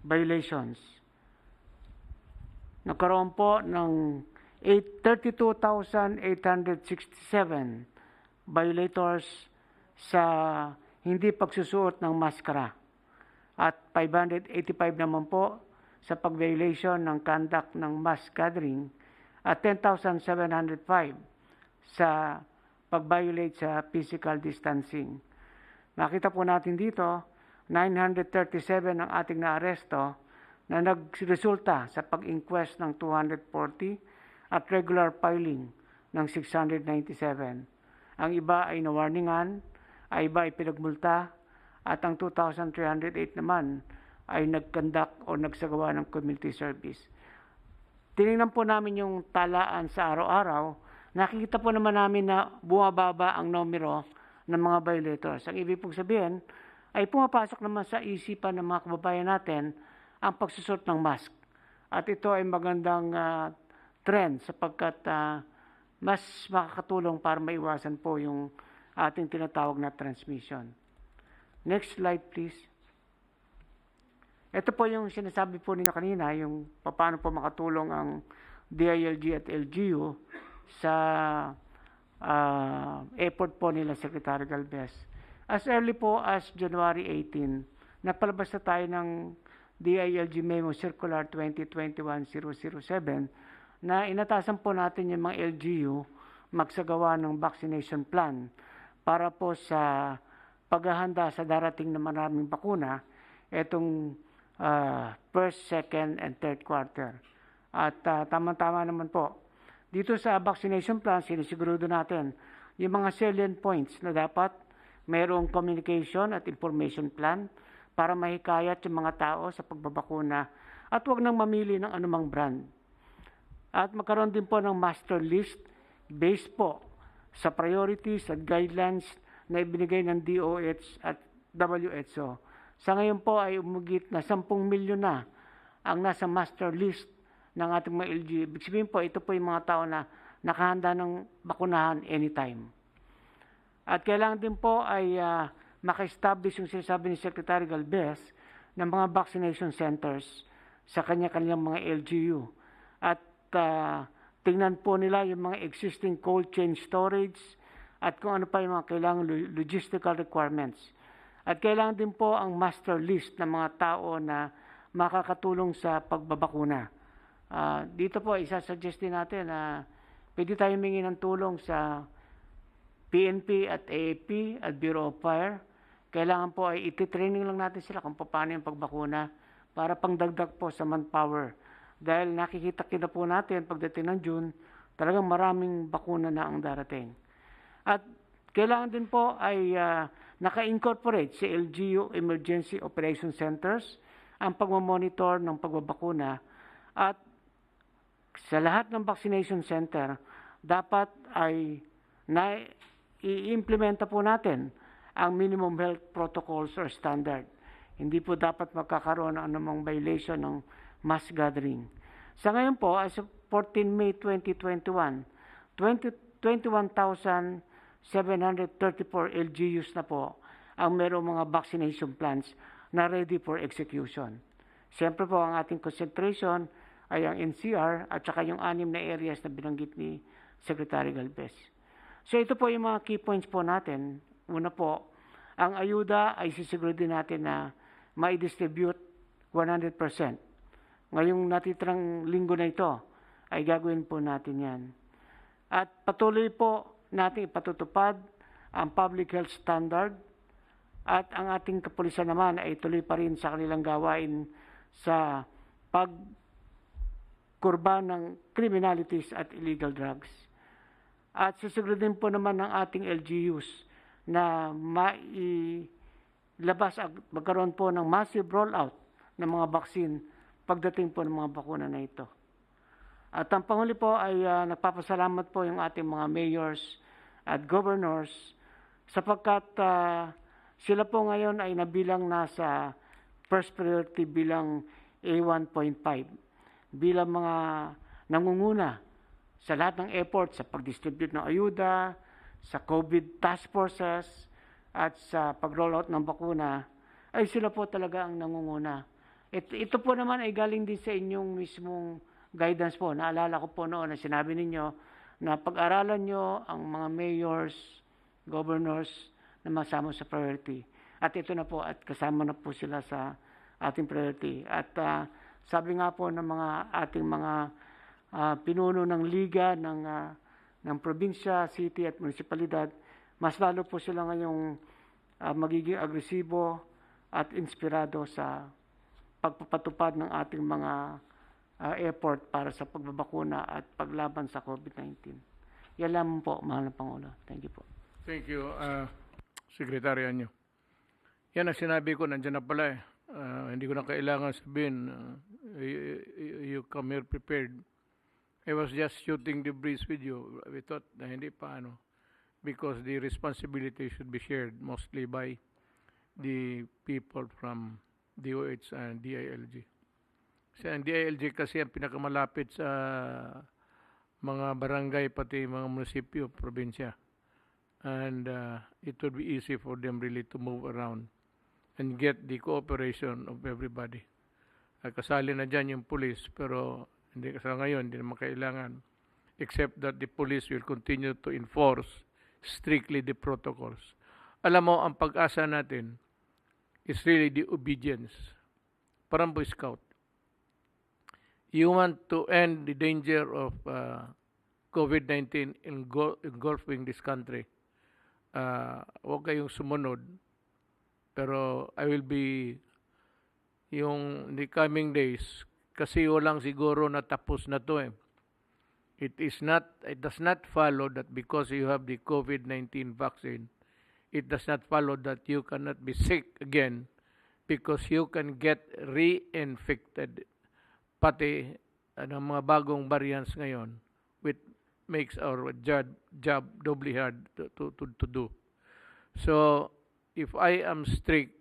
violations. Nagkaroon po ng 32,867 violators sa hindi pagsusuot ng maskara at 585 naman po sa pag-violation ng conduct ng mass gathering at 10,705 sa pag-violate sa physical distancing. Nakita po natin dito, 937 ang ating naaresto na nagresulta sa pag-inquest ng 240 at regular filing ng 697. Ang iba ay nawarningan, ang iba ay pinagmulta, at ang 2,308 naman ay nag-conduct o nagsagawa ng community service. Tinignan po namin yung talaan sa araw-araw, nakikita po naman namin na bumababa ang numero ng mga violators. Ang ibig pong sabihin ay pumapasok naman sa isipan ng mga kababayan natin ang pagsusot ng mask. At ito ay magandang trend sapagkat mas makakatulong para maiwasan po yung ating tinatawag na transmission. Next slide please. Ito po yung sinasabi po ninyo kanina, yung paano po makatulong ang DILG at LGU sa effort po nila Secretary Galvez. As early po as January 18, nagpalabas na tayo ng DILG Memo Circular 2021-007 na inatasan po natin yung mga LGU magsagawa ng vaccination plan para po sa paghahanda sa darating na maraming bakuna itong first, second, and third quarter. At tama-tama naman po. Dito sa vaccination plan, sinisigurado natin yung mga salient points na dapat mayroong communication at information plan para mahikayat yung mga tao sa pagbabakuna at huwag nang mamili ng anumang brand. At magkaroon din po ng master list based po sa priorities at guidelines na ibinigay ng DOH at WHO. Sa ngayon po ay umugit na 10 milyon na ang nasa master list ng ating mga LGU. Ibig sabihin po, ito po yung mga tao na nakahanda ng bakunahan anytime. At kailangan din po ay maka-establish yung sinasabi ni Secretary Galvez ng mga vaccination centers sa kanya-kanyang mga LGU. At tingnan po nila yung mga existing cold chain storage at kung ano pa yung mga kailangan logistical requirements. At kailangan din po ang master list ng mga tao na makakatulong sa pagbabakuna. Dito po, isasuggest din natin na pwede tayo humingi ng tulong sa PNP at AAP at Bureau of Fire. Kailangan po ay iti-training lang natin sila kung paano yung pagbakuna para pangdagdag po sa manpower. Dahil nakikita po natin pagdating ng June, talagang maraming bakuna na ang darating. At kailangan din po ay naka-incorporate sa LGU Emergency Operation Centers ang pagmamonitor ng pagbabakuna at sa lahat ng vaccination center dapat ay i-implementa po natin ang minimum health protocols or standard. Hindi po dapat magkakaroon ng anumang violation ng mass gathering. Sa ngayon po, as of 14 May 2021, 21,734 LGUs na po ang mayroong mga vaccination plans na ready for execution. Siyempre po, ang ating concentration ay ang NCR at saka yung 6 na areas na binanggit ni Secretary Galvez. So ito po yung mga key points po natin. Una po, ang ayuda ay sisiguro din natin na mai-distribute 100%. Ngayong natitirang linggo na ito ay gagawin po natin yan. At patuloy po natin ipatutupad ang public health standard at ang ating kapulisan naman ay tuloy pa rin sa kanilang gawain sa pagkurba ng criminalities at illegal drugs. At sisiguradin po naman ng ating LGUs na mailabas at magkaroon po ng massive rollout ng mga vaccine pagdating po ng mga bakuna na ito. At ang panghuli po ay nagpapasalamat po yung ating mga mayors at governors sapagkat sila po ngayon ay nabilang nasa first priority bilang A1.5 bilang mga nangunguna sa lahat ng effort sa pag-distribute ng ayuda, sa COVID task forces at sa pag-rollout ng bakuna ay sila po talaga ang nangunguna. Ito po naman ay galing din sa inyong mismong guidance po. Naalala ko po noon na sinabi ninyo na pag-aralan nyo ang mga mayors, governors na masama sa priority. At ito na po, at kasama na po sila sa ating priority. At sabi nga po ng mga ating mga pinuno ng liga, ng probinsya, city at munisipalidad, mas lalo po sila ngayong magiging agresibo at inspirado sa pagpapatupad ng ating mga effort para sa pagbabakuna at paglaban sa COVID-19. Yan lamang po, mahal na Pangulo. Thank you po. Thank you, Secretary Anyo. Yan ang sinabi ko, nandiyan na pala eh. Hindi ko na kailangan sabihin, you come here prepared. I was just shooting the breeze with you. We thought na hindi pa because the responsibility should be shared mostly by the people from DOH and DILG. Ang DILG kasi ang pinakamalapit sa mga barangay pati mga munisipyo, probinsya. And it would be easy for them really to move around and get the cooperation of everybody. Kasali na dyan yung police, pero hindi sa ngayon, hindi naman kailangan. Except that the police will continue to enforce strictly the protocols. Alam mo, ang pag-asa natin is really the obedience. Parang Boy Scout. You want to end the danger of COVID-19 engulfing this country. Huwag kayong sumunod. Pero I will be yung the coming days kasi walang siguro na tapos na to eh. It does not follow that because you have the COVID-19 vaccine, it does not follow that you cannot be sick again because you can get reinfected. Pati ng mga bagong variants ngayon, which makes our job doubly hard to do. So, if I am strict,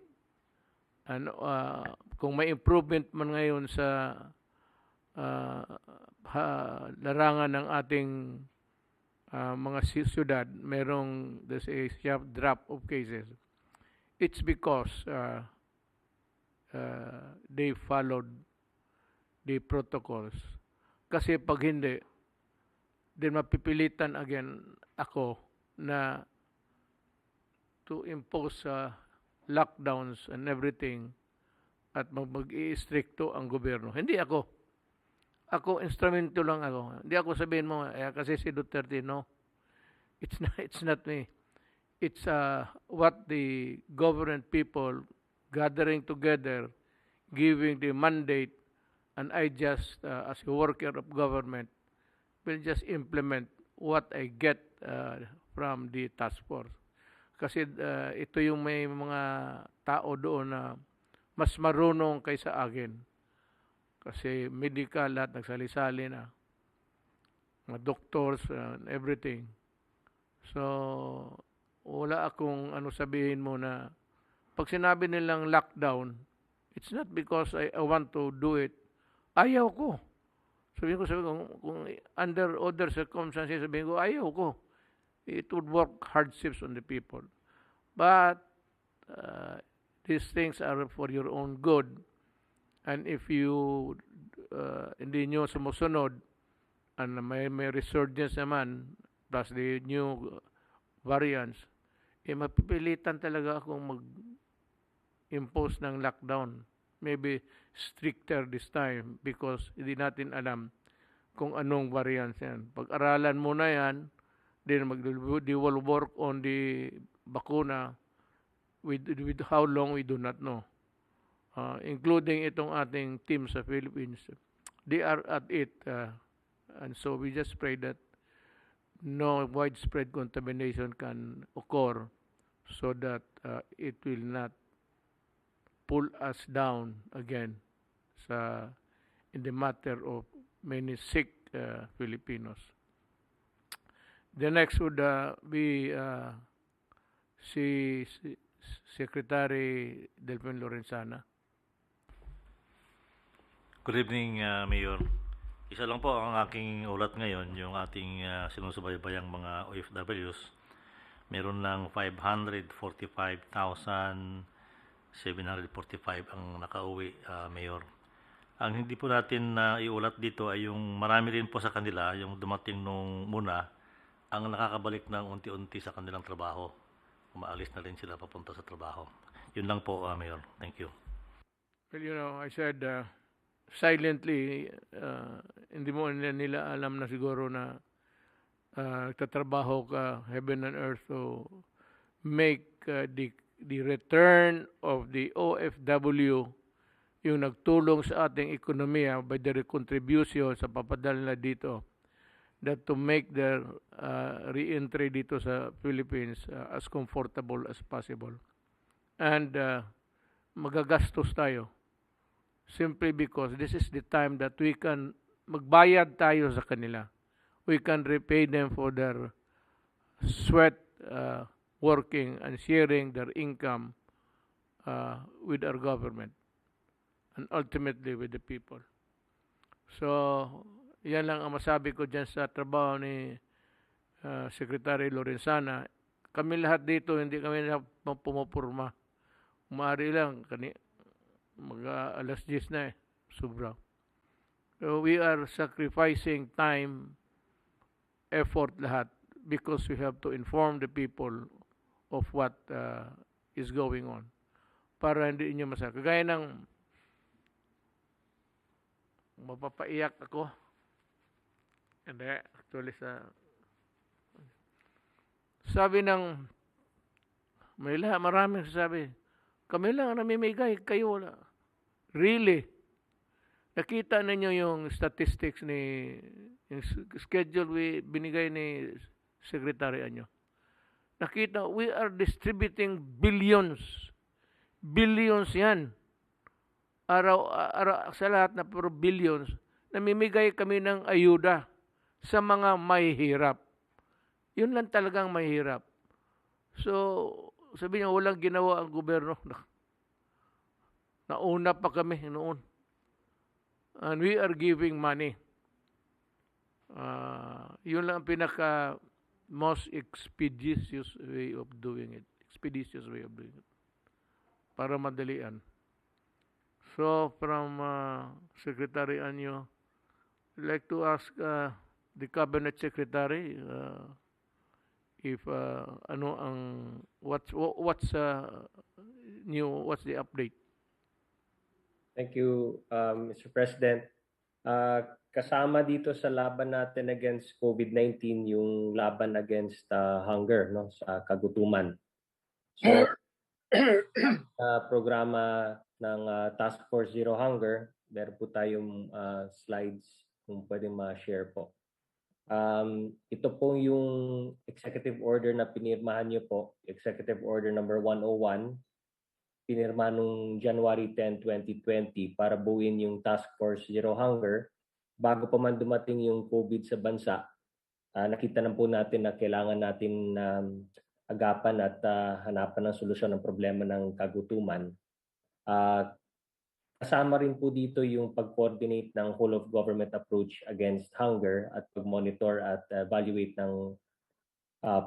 and kung may improvement man ngayon sa larangan ng ating mga siyudad, there's a sharp drop of cases. It's because they followed the protocols. Kasi pag hindi, then mapipilitan again ako na to impose lockdowns and everything at mag-i-stricto ang gobyerno. Hindi ako. Ako, instrumento lang ako. Hindi ako sabihin mo, kasi si Duterte, no. It's not me. It's what the government people gathering together, giving the mandate, and I just, as a worker of government, will just implement what I get from the task force. Kasi ito yung may mga tao doon na mas marunong kaysa akin. Kasi medical, lahat nagsali-sali na. Mga doctors and everything. So, wala akong sabihin mo na pag sinabi nilang lockdown, it's not because I want to do it. Ayaw ko. Sabihin ko kung under other circumstances, sabihin ko, ayaw ko. It would work hardships on the people. But these things are for your own good. And if you hindi nyo sumusunod, and may resurgence naman, plus the new variants, mapipilitan talaga akong mag-impose ng lockdown. Maybe stricter this time because hindi natin alam kung anong variants yan. Pag-aralan mo na yan, then they will work on the bakuna with how long we do not know. Including itong ating team sa Philippines. They are at it. And so we just pray that no widespread contamination can occur so that it will not pull us down again in the matter of many sick Filipinos. The next would be si Secretary Delfin Lorenzana. Good evening, Mayor. Isa lang po ang aking ulat ngayon, yung ating sinusubaybayang mga OFWs. Meron ng 545,600 745 ang nakauwi, Mayor. Ang hindi po natin na iulat dito ay yung marami rin po sa kanila, yung dumating nung muna, ang nakakabalik ng unti-unti sa kanilang trabaho. Umaalis na rin sila papunta sa trabaho. Yun lang po, Mayor. Thank you. Well, I said silently, hindi mo nila alam na siguro na tatrabaho ka heaven and earth to make the return of the OFW yung nagtulong sa ating ekonomiya by their contribution sa papadala nila dito, that to make their re-entry dito sa Philippines as comfortable as possible. And magagastos tayo simply because this is the time that we can magbayad tayo sa kanila. We can repay them for their sweat working and sharing their income with our government and ultimately with the people. So, yan lang ang masabi ko dyan sa trabaho ni Secretary Lorenzana. Kami lahat dito, hindi kami na pumupurma. Maaari lang, alas 10 na sobra. So, we are sacrificing time, effort lahat because we have to inform the people of what is going on. Para hindi inyo masakit. Kagaya ng mapapaiyak ako. Hindi, actually sabi ng maraming sabi, kami lang ang namimigay, kayo wala. Really? Nakita ninyo yung statistics yung schedule binigay ni Secretary Anyo. Nakita, we are distributing billions. Billions yan. Araw sa lahat na puro billions, namimigay kami ng ayuda sa mga mahihirap. Yun lang talagang mahihirap. So, sabi niya, walang ginawa ang gobyerno. Nauna pa kami noon. And we are giving money. Yun lang ang pinaka most expeditious way of doing it. Para madalian. So, from Secretary Anyo, I'd like to ask the Cabinet Secretary if what's new, what's the update? Thank you, Mr. President. Kasama dito sa laban natin against COVID-19 yung laban against hunger, no, sa kagutuman. So, programa ng Task Force Zero Hunger, meron po tayong slides kung pwede ma-share po. Ito po yung executive order na pinirmahan niyo po, Executive Order number 101, pinirma nung January 10, 2020 para buuin yung Task Force Zero Hunger. Bago pa man dumating yung COVID sa bansa, nakita na po natin na kailangan natin agapan at hanapan ng solusyon ng problema ng kagutuman. Kasama rin po dito yung pag-coordinate ng whole of government approach against hunger at pag-monitor at evaluate ng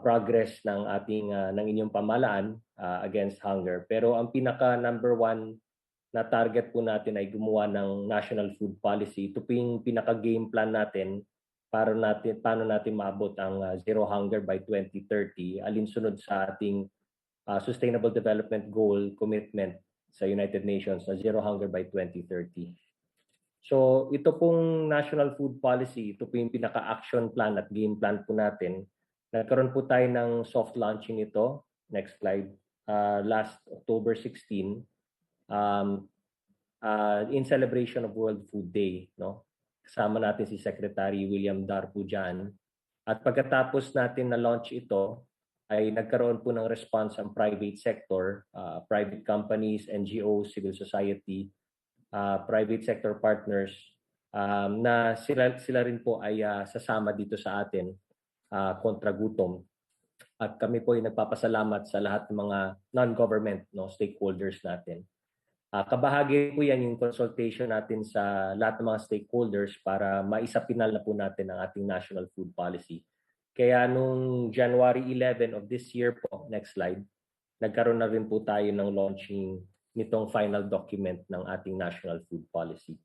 progress ng ating ng inyong pamahalaan against hunger. Pero ang pinaka number one na target po natin ay gumawa ng National Food Policy. Ito po yung pinaka game plan natin para paano natin maabot ang zero hunger by 2030 alinsunod sa ating Sustainable Development Goal commitment sa United Nations na zero hunger by 2030. So ito pong National Food Policy, ito po yung pinaka-action plan at game plan po natin. Nagkaroon po tayo ng soft launching ito. Next slide. Last October 16 in celebration of World Food Day, no? Kasama natin si Secretary William Darpu dyan. At pagkatapos natin na launch ito, ay nagkaroon po ng response ang private sector, private companies, NGOs, civil society, private sector partners, na sila rin po ay sasama dito sa atin kontra gutom. At kami po ay nagpapasalamat sa lahat ng mga non-government, no, stakeholders natin. Kabahagi po yan yung consultation natin sa lahat ng mga stakeholders para maisapinal na po natin ang ating National Food Policy. Kaya nung January 11 of this year po, next slide, nagkaroon na rin po tayo ng launching nitong final document ng ating National Food Policy.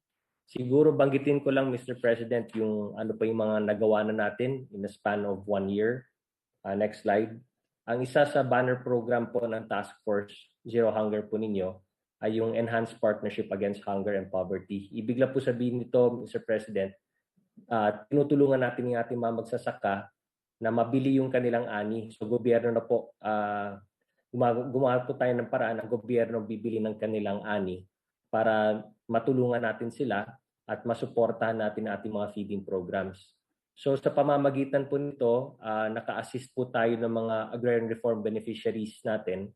Siguro banggitin ko lang, Mr. President, yung ano pa yung mga nagawa na natin in a span of 1 year. Next slide. Ang isa sa banner program po ng Task Force Zero Hunger po ninyo ay yung Enhanced Partnership Against Hunger and Poverty. Ibig lang po sabihin nito, Mr. President, tinutulungan natin yung ating mga magsasaka na mabili yung kanilang ani. So gobyerno na po, gumawa po tayo ng paraan ang gobyerno bibili ng kanilang ani para matulungan natin sila at masuportahan natin ang ating mga feeding programs. So sa pamamagitan po nito, naka-assist po tayo ng mga agrarian reform beneficiaries natin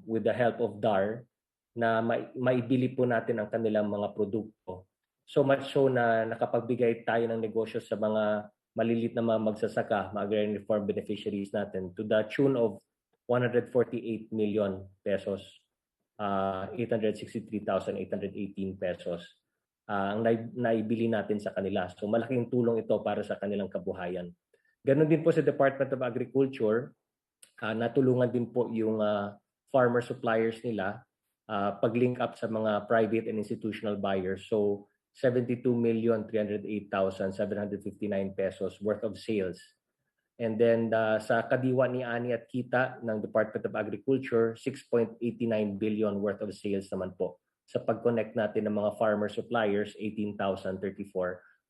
with the help of DAR na maibili po natin ang kanilang mga produkto. So much so na nakapagbigay tayo ng negosyo sa mga malilit na mga magsasaka, mga agrarian reform beneficiaries natin to the tune of 148 million pesos. 863,818 pesos ang naibili natin sa kanila. So malaking tulong ito para sa kanilang kabuhayan. Ganon din po sa Department of Agriculture, natulungan din po yung farmer suppliers nila pag-link up sa mga private and institutional buyers. So 72,308,759 pesos worth of sales. And then sa kadiwa ni Ani at Kita ng Department of Agriculture, 6.89 billion worth of sales naman po. Sa pag-connect natin ng mga farmer suppliers, 18,034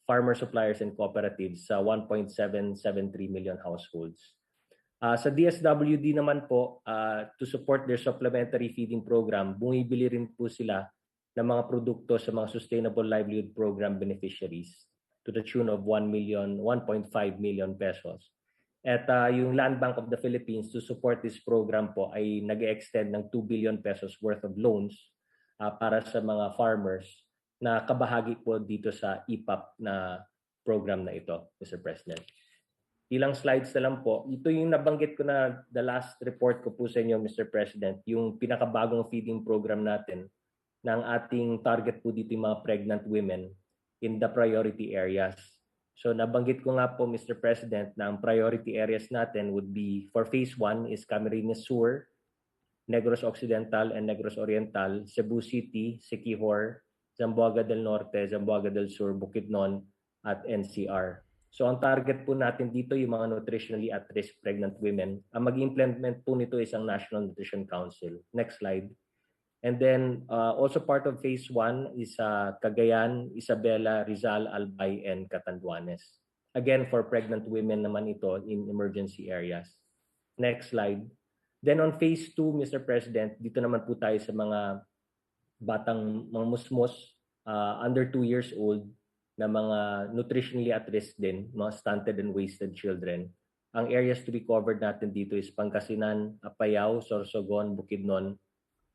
farmer suppliers and cooperatives sa 1.773 million households. Sa DSWD naman po, to support their supplementary feeding program, bumibili rin po sila ng mga produkto sa mga Sustainable Livelihood Program beneficiaries to the tune of 1.5 million pesos. At yung Land Bank of the Philippines to support this program po ay nag-extend ng 2 billion pesos worth of loans para sa mga farmers na kabahagi po dito sa EPAP na program na ito, Mr. President. Ilang slides na lang po. Ito yung nabanggit ko na the last report ko po sa inyo, Mr. President, yung pinakabagong feeding program natin ng ating target po dito yung mga pregnant women in the priority areas. So nabanggit ko nga po, Mr. President, na ang priority areas natin would be for phase 1 is Camarines Sur, Negros Occidental and Negros Oriental, Cebu City, Siquijor, Zamboanga del Norte, Zamboanga del Sur, Bukidnon at NCR. So ang target po natin dito yung mga nutritionally at-risk pregnant women. Ang mag-implement po nito is ang National Nutrition Council. Next slide. And then also part of phase 1 is Cagayan, Isabela, Rizal, Albay, and Catanduanes. Again, for pregnant women naman ito in emergency areas. Next slide. Then on phase 2, Mr. President, dito naman po tayo sa mga batang mga musmos under 2 years old na mga nutritionally at risk din, mga stunted and wasted children. Ang areas to be covered natin dito is Pangasinan, Apayao, Sorsogon, Bukidnon,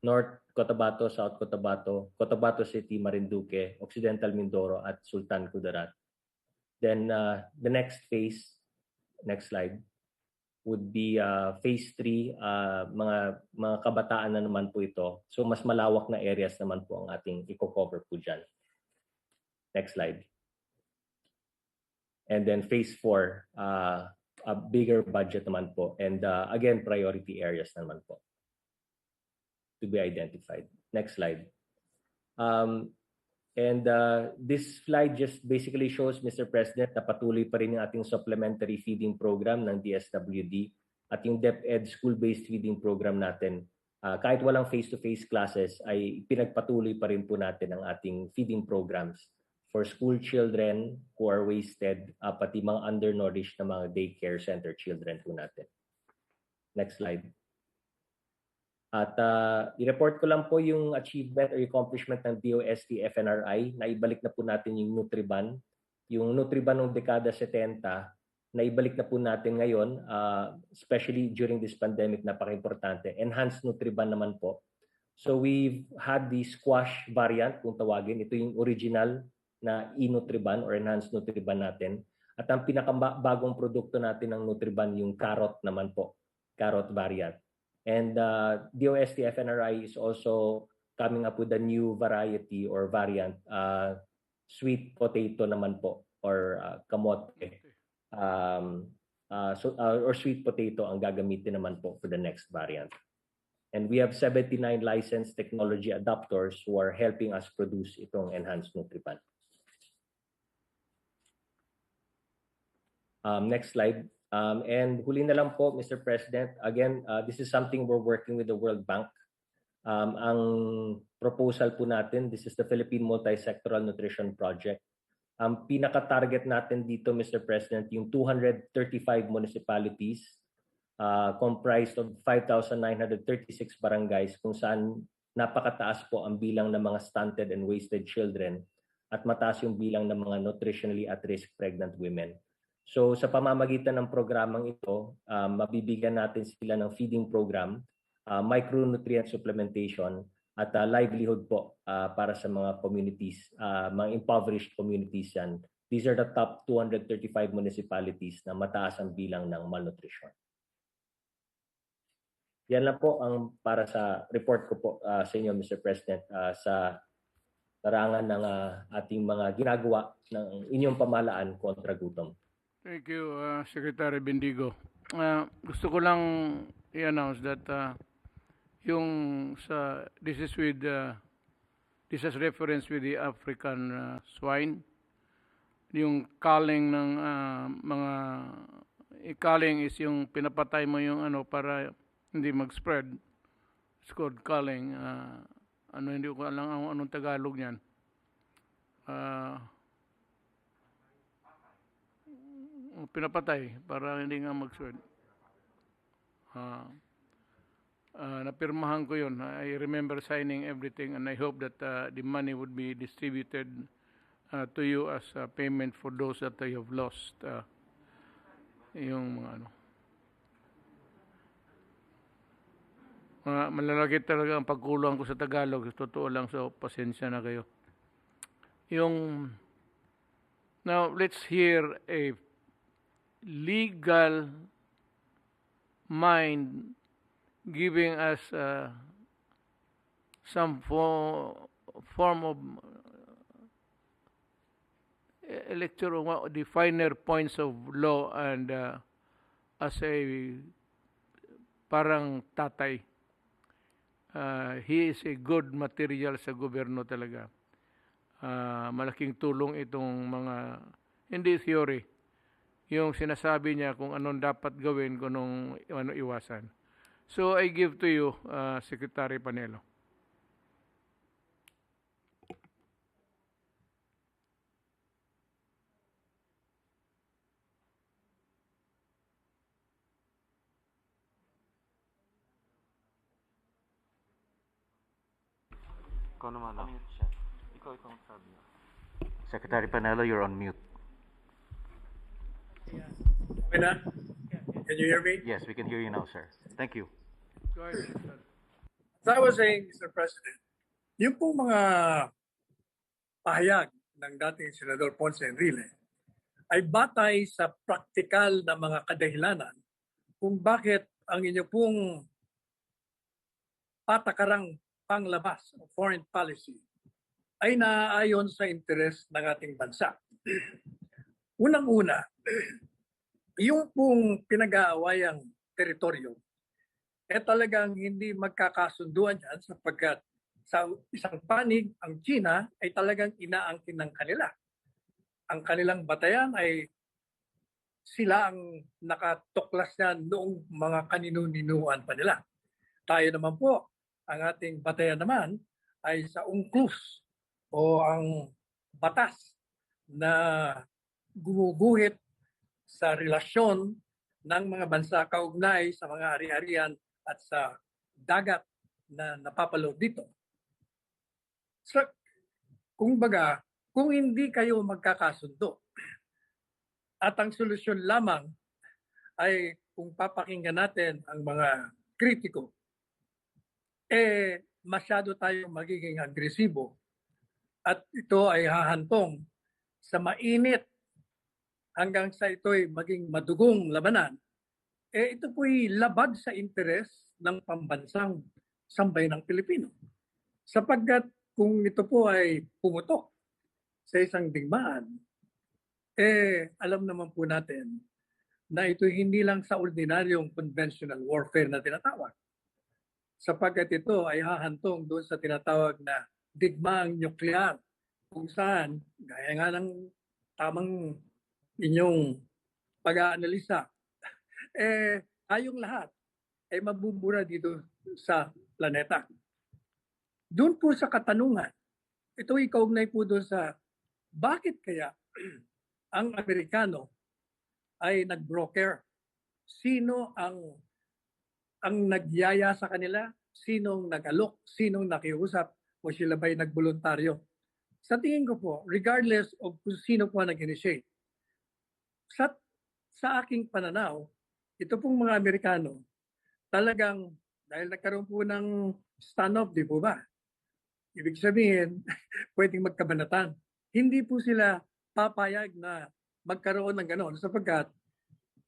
North Cotabato, South Cotabato, Cotabato City, Marinduque, Occidental Mindoro, at Sultan Kudarat. Then the next phase, next slide, would be phase 3, mga kabataan na naman po ito. So mas malawak na areas naman po ang ating i-cover po dyan. Next slide. And then phase 4, a bigger budget naman po. And again, priority areas naman po to be identified. Next slide. This slide just basically shows, Mr. President, na patuloy pa rin yung ating supplementary feeding program ng DSWD at yung DepEd school-based feeding program natin. Kahit walang face-to-face classes, ay pinagpatuloy pa rin po natin ang ating feeding programs for school children who are wasted, pati mga undernourished na mga daycare center children po natin. Next slide. At i-report ko lang po yung achievement or accomplishment ng DOST FNRI. Naibalik na po natin yung Nutriban. Yung Nutriban ng dekada 70, naibalik na po natin ngayon, especially during this pandemic, napaka-importante. Enhanced Nutriban naman po. So we've had the squash variant, kung tawagin. Ito yung original na e-Nutriban or Enhanced Nutriban natin. At ang pinakabagong produkto natin ng Nutriban, yung carrot naman po. Carrot variant. And DOST FNRI is also coming up with a new variety or variant, sweet potato naman po, or kamote. Or sweet potato ang gagamitin naman po for the next variant. And we have 79 licensed technology adopters who are helping us produce itong enhanced NutriPan. Next slide. And huli na lang po, Mr. President, again, this is something we're working with the World Bank. Ang proposal po natin, this is the Philippine Multi-Sectoral Nutrition Project. Ang pinaka-target natin dito, Mr. President, yung 235 municipalities comprised of 5,936 barangays kung saan napakataas po ang bilang ng mga stunted and wasted children at mataas yung bilang ng mga nutritionally at-risk pregnant women. So sa pamamagitan ng programang ito, mabibigyan natin sila ng feeding program, micronutrient supplementation, at livelihood po para sa mga communities, mga impoverished communities yan. These are the top 235 municipalities na mataas ang bilang ng malnutrition. Yan lang po ang para sa report ko po sa inyo, Mr. President, sa larangan ng ating mga ginagawa ng inyong pamahalaan kontra gutom. Thank you, Secretary Bendigo. Gusto ko lang i-announce that this has reference with the African swine. Yung culling ng culling is yung pinapatay mo yung para hindi mag-spread. It's called culling. Hindi ko alam anong Tagalog niyan. Pinapatay para hindi nga mag-spread. Napirmahan ko yun. I remember signing everything and I hope that the money would be distributed to you as payment for those that you have lost. Yung mga malalaki talaga ang pagkulang ko sa Tagalog. Totoo lang, so pasensya na kayo. Now, let's hear a legal mind giving us some form of electoral, the finer points of law, and as a parang tatay. He is a good material sa gobyerno talaga. Malaking tulong itong mga, hindi theory, yung sinasabi niya kung anong dapat gawin, kung ano iwasan. So I give to you, Secretary Panelo. Secretary Panelo, you're on mute. Okay na? Can you hear me? Yes, we can hear you now, sir. Thank you. Go ahead, sir. As I was saying, Mr. President, yung pong mga pahayag ng dating Senador Ponce Enrile ay batay sa praktikal na mga kadahilanan kung bakit ang inyo pong patakarang panglabas o foreign policy ay naaayon sa interes ng ating bansa. Unang-una, yung pong pinag-aawayang teritoryo talagang hindi magkakasunduan yan sapagkat sa isang panig, ang China ay talagang inaangkin ng kanila. Ang kanilang batayan ay sila ang nakatuklas niyan noong mga kaninu-ninuan pa nila. Tayo naman po, ang ating batayan naman ay sa UNCLOS o ang batas na gumuguhit sa relasyon ng mga bansa kaugnay sa mga ari-arian at sa dagat na napapaloob dito. So, kung hindi kayo magkakasundo at ang solusyon lamang ay kung papakinggan natin ang mga kritiko, masyado tayong magiging agresibo at ito ay hahantong sa mainit hanggang sa ito'y maging madugong labanan, ito po'y labag sa interes ng pambansang sambayanang Pilipino. Sapagkat kung ito po ay pumutok sa isang digmaan, alam naman po natin na ito hindi lang sa ordinaryong conventional warfare na tinatawag. sapagkat ito ay hahantong doon sa tinatawag na digmaang nuklear kung saan, gaya nga ng tamang inyong pag-aanalisa, tayong lahat ay mabubura dito sa planeta. Doon po sa katanungan, ito ay kaugnay po doon sa bakit kaya ang Amerikano ay nag-broker? Sino ang nagyaya sa kanila? Sinong nag-alok? Sinong nakiusap? O sila ba'y nagboluntaryo? Sa tingin ko po, regardless of kung sino po ang nag-initiate, sa aking pananaw, ito pong mga Amerikano, talagang dahil nagkaroon po ng standoff, di po ba? Ibig sabihin, pwedeng magkabanatan. Hindi po sila papayag na magkaroon ng gano'n sapagkat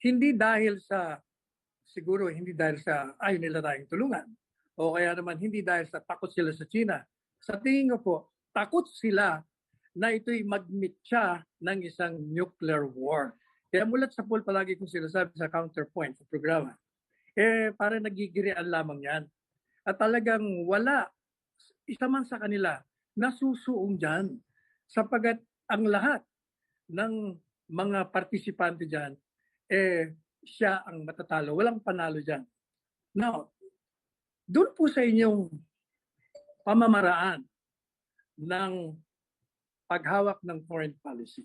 siguro hindi dahil sa ayaw nila tayong tulungan o kaya naman hindi dahil sa takot sila sa China. Sa tingin ko po, takot sila na ito'y magmitya ng isang nuclear war. Kaya mulat sa poll palagi kong sinasabi sa counterpoint sa programa, parang nagigirian lamang yan. At talagang wala isa man sa kanila nasusuong dyan sapagat ang lahat ng mga partisipante dyan, siya ang matatalo. Walang panalo dyan. Now, doon po sa inyong pamamaraan ng paghawak ng foreign policy,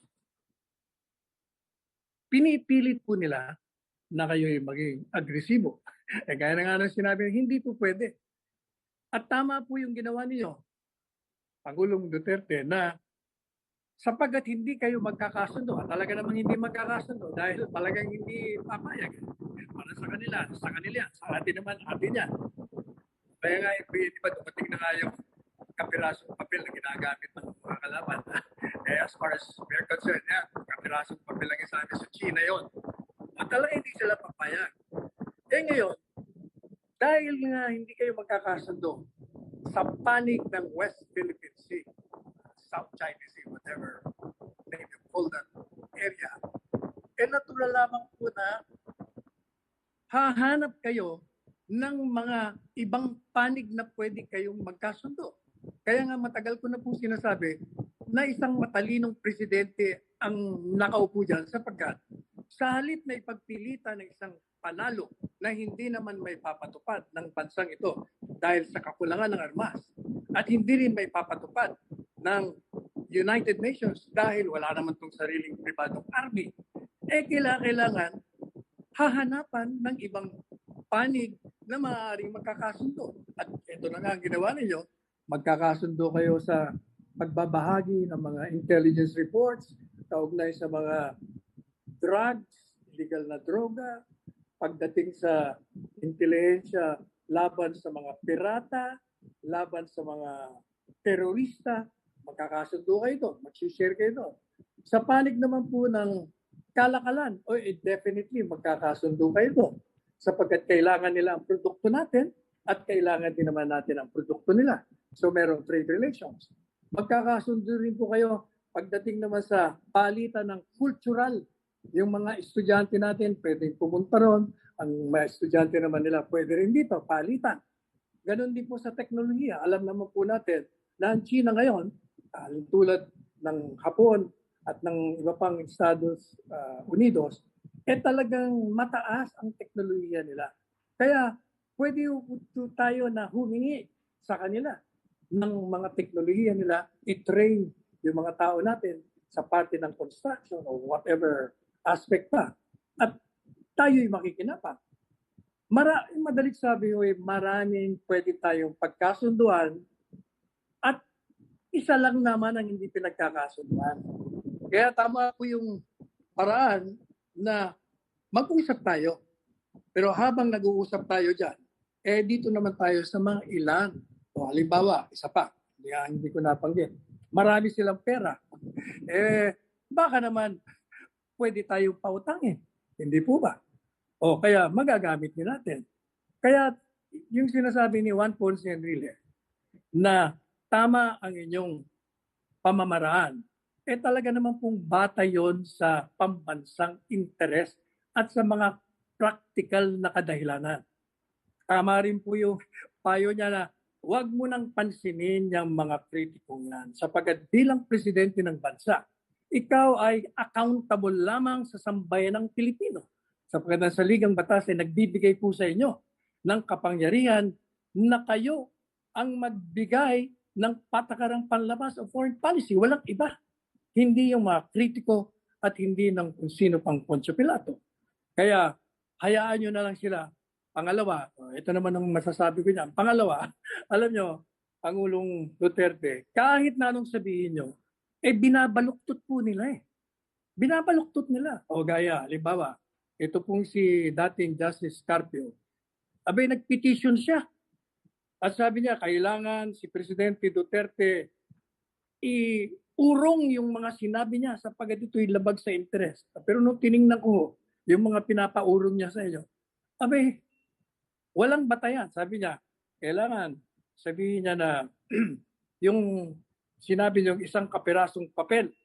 pinipilit po nila na kayo'y maging agresibo. Gaya na nga ng sinabi, hindi po pwede. At tama po yung ginawa niyo, Pangulong Duterte, na sapagkat hindi kayo magkakasundo, at talaga namang hindi magkakasundo dahil talagang hindi papayag. Para sa kanila, sa atin naman, atin yan. Kaya nga, di ba dumating na nga yung kapirasong papel na ginagamit ng mga kalaban. As far as we're concerned, kapirasong papel lang sa amin sa China yon. At talaga hindi sila papayag. Ngayon, dahil nga hindi kayo magkakasundo sa panig ng West Philippine Sea, South China Sea, whatever name you call that area, natural lamang po na hahanap kayo ng mga ibang panig na pwede kayong magkasundo. Kaya nga matagal ko na po sinasabi na isang matalinong presidente ang nakaupo dyan sapagkat sa halip na ipagpilitan ng isang panalo na hindi naman may papatupad ng bansang ito dahil sa kakulangan ng armas at hindi rin may papatupad ng United Nations dahil wala naman itong sariling pribadong army, kailangan hahanapan ng ibang panig na maaaring magkakasundo. At ito na nga ang ginawa ninyo, magkakasundo kayo sa pagbabahagi ng mga intelligence reports kaugnay sa mga drugs, illegal na droga, pagdating sa intelihensya laban sa mga pirata, laban sa mga terorista, magkakasundo kayo doon, mag-share kayo doon. Sa panig naman po ng kalakalan, definitely magkakasundo kayo doon sapagkat kailangan nila ang produkto natin at kailangan din naman natin ang produkto nila. So merong trade relations. Magkakasundo rin po kayo pagdating naman sa palitan ng cultural. Yung mga estudyante natin pwedeng pumunta ron, ang mga estudyante naman nila pwede rin dito, palitan. Ganon din po sa teknolohiya. Alam naman po natin na ang China ngayon, tulad ng Hapon at ng iba pang Estados Unidos, talagang mataas ang teknolohiya nila. Kaya pwede tayo na humingi sa kanila ng mga teknolohiya nila, i-train yung mga tao natin sa parte ng construction or whatever aspect pa. At tayo'y makikinabang. Madalit sabi ko, maraming pwede tayong pagkasunduan at isa lang naman ang hindi pinagkakasunduan. Kaya tama po yung paraan na mag-usap tayo. Pero habang nag-uusap tayo dyan, dito naman tayo sa mga ilan. O halimbawa, isa pa, hindi ko napanggit. Marami silang pera. Baka naman pwede tayong pautangin. Hindi po ba? O kaya magagamit din natin. Kaya yung sinasabi ni Juan Ponce Enrile na tama ang inyong pamamaraan, talaga naman pong bata yon sa pambansang interes at sa mga practical na kadahilanan. Tama rin po yung payo niya na huwag mo nang pansinin yung mga kritikong yan sapagkat bilang presidente ng bansa, ikaw ay accountable lamang sa sambayan ng Pilipino. Sapagkat ang saligang batas ay nagbibigay po sa inyo ng kapangyarihan na kayo ang magbigay ng patakarang panlabas o foreign policy. Walang iba. Hindi yung mga kritiko at hindi ng kung sino pang Poncio Pilato. Kaya hayaan nyo na lang sila. Pangalawa, ito naman ang masasabi ko niyan. Pangalawa, alam nyo, Pangulong Duterte, kahit na anong sabihin nyo, binabaluktot po nila eh. Binabaluktot nila. O gaya, halimbawa, ito pong si dating Justice Carpio, nagpetition siya. At sabi niya, kailangan si Presidente Duterte iurong yung mga sinabi niya sapagkat ito'y labag sa interes. Pero nung tiningnan ko, yung mga pinapaurong niya sa inyo, walang batayan. Sabi niya, kailangan sabihin niya na yung sinabi niyo isang kapirasong papel,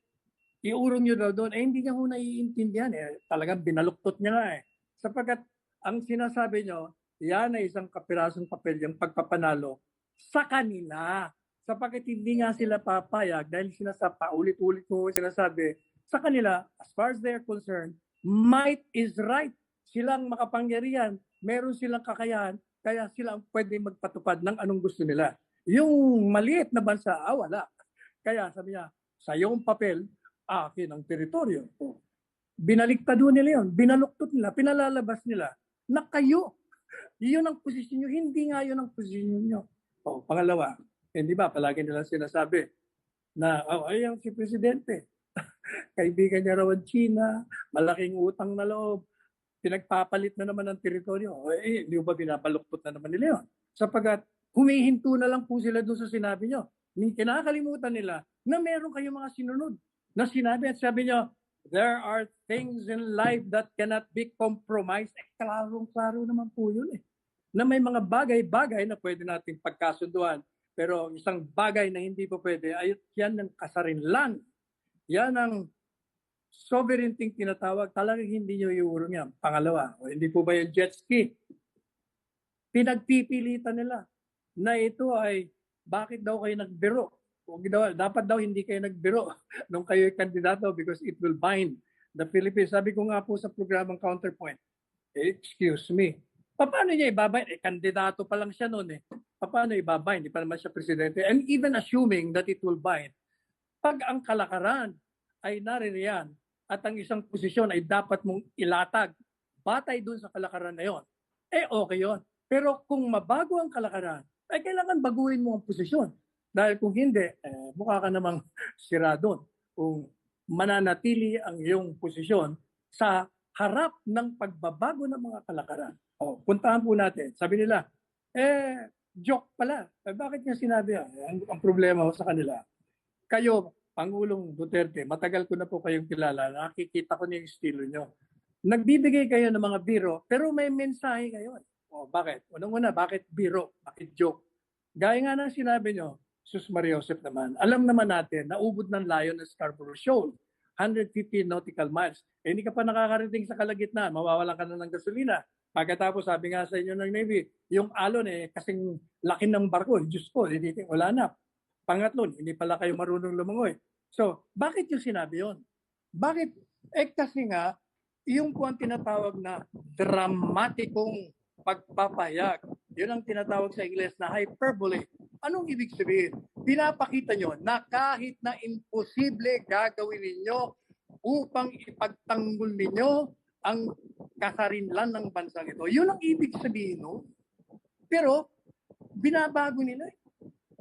iurong niyo daw doon. Hindi niya ho naiintindihan. Talagang binaluktot niya nga eh. Sapagkat ang sinasabi niyo, yan ay isang kapirasong papel, yung pagpapanalo sa kanila. Sapagkat hindi nga sila papayag dahil paulit-ulit ko sinasabi, sa kanila, as far as they're concerned, might is right. Silang makapangyarihan, meron silang kakayahan, kaya sila ang pwede magpatupad ng anong gusto nila. Yung maliit na bansa, wala. Kaya sabi niya, sa iyong papel, akin ang teritoryo. Binaliktado nila yun, binaluktot nila, pinalalabas nila na kayo. Yun ang posisyon nyo, hindi nga yun ang posisyon nyo. Pangalawa, hindi ba, palagi nila sinasabi na, ayan si Presidente, kaibigan niya raw ang China, malaking utang na loob, pinagpapalit na naman ng teritoryo. Hindi ba binabaluktot na naman nila yun? Sapagat humihinto na lang po sila doon sa sinabi nyo. Kinakalimutan nila na meron kayong mga sinunod na sinabi at sabi nyo, there are things in life that cannot be compromised. Klarong-klaro naman po yun eh. Na may mga bagay-bagay na pwede natin pagkasunduan. Pero isang bagay na hindi po pwede, ay yan ang kasarinlan. Yan ang sovereignty tinatawag. Talagang hindi nyo iurong yan. Pangalawa, hindi po ba yung jet ski? Pinagpipilitan nila na ito ay bakit daw kayo nagbiro? Dapat daw hindi kayo nagbiro nung kayo kandidato because it will bind the Philippines. Sabi ko nga po sa programang Counterpoint, excuse me, paano niya ibabind? Kandidato pa lang siya noon eh. Paano ibabind? Hindi pa naman siya presidente. And even assuming that it will bind, pag ang kalakaran ay naririyan at ang isang posisyon ay dapat mong ilatag batay dun sa kalakaran na yon, okay yon. Pero kung mabago ang kalakaran, ay kailangan baguhin mo ang posisyon. Dahil kung hindi, mukha ka namang sira doon. Kung mananatili ang iyong posisyon sa harap ng pagbabago ng mga kalakaran. Puntahan po natin. Sabi nila, joke pala. Bakit niya sinabi yan? Ang problema sa kanila. Kayo, Pangulong Duterte, matagal ko na po kayong kilala. Nakikita ko na yung estilo nyo. Nagbibigay kayo ng mga biro, pero may mensahe kayo. Bakit? Unang-una, bakit biro? Bakit joke? Gaya nga ng sinabi nyo, Sus Maria Josep naman, alam naman natin, naubod ng layon ng Scarborough Shoal, 150 nautical miles. Hindi ka pa nakakarating sa kalagitnaan, mawawalan ka na ng gasolina. Pagkatapos, sabi nga sa inyo ng Navy, yung alon kasing laki ng barko, Diyos ko, wala na. Pangatlo, hindi pala kayo marunong lumangoy. So, bakit yung sinabi yun? Bakit? Kasi nga, yung po ang tinatawag na dramatikong pagpapayag. Yun ang tinatawag sa Ingles na hyperbole. Anong ibig sabihin? Pinapakita nyo na kahit na imposible gagawin ninyo upang ipagtanggol ninyo ang kasarinlan ng bansang ito. Yun ang ibig sabihin, no? Pero, binabago nila.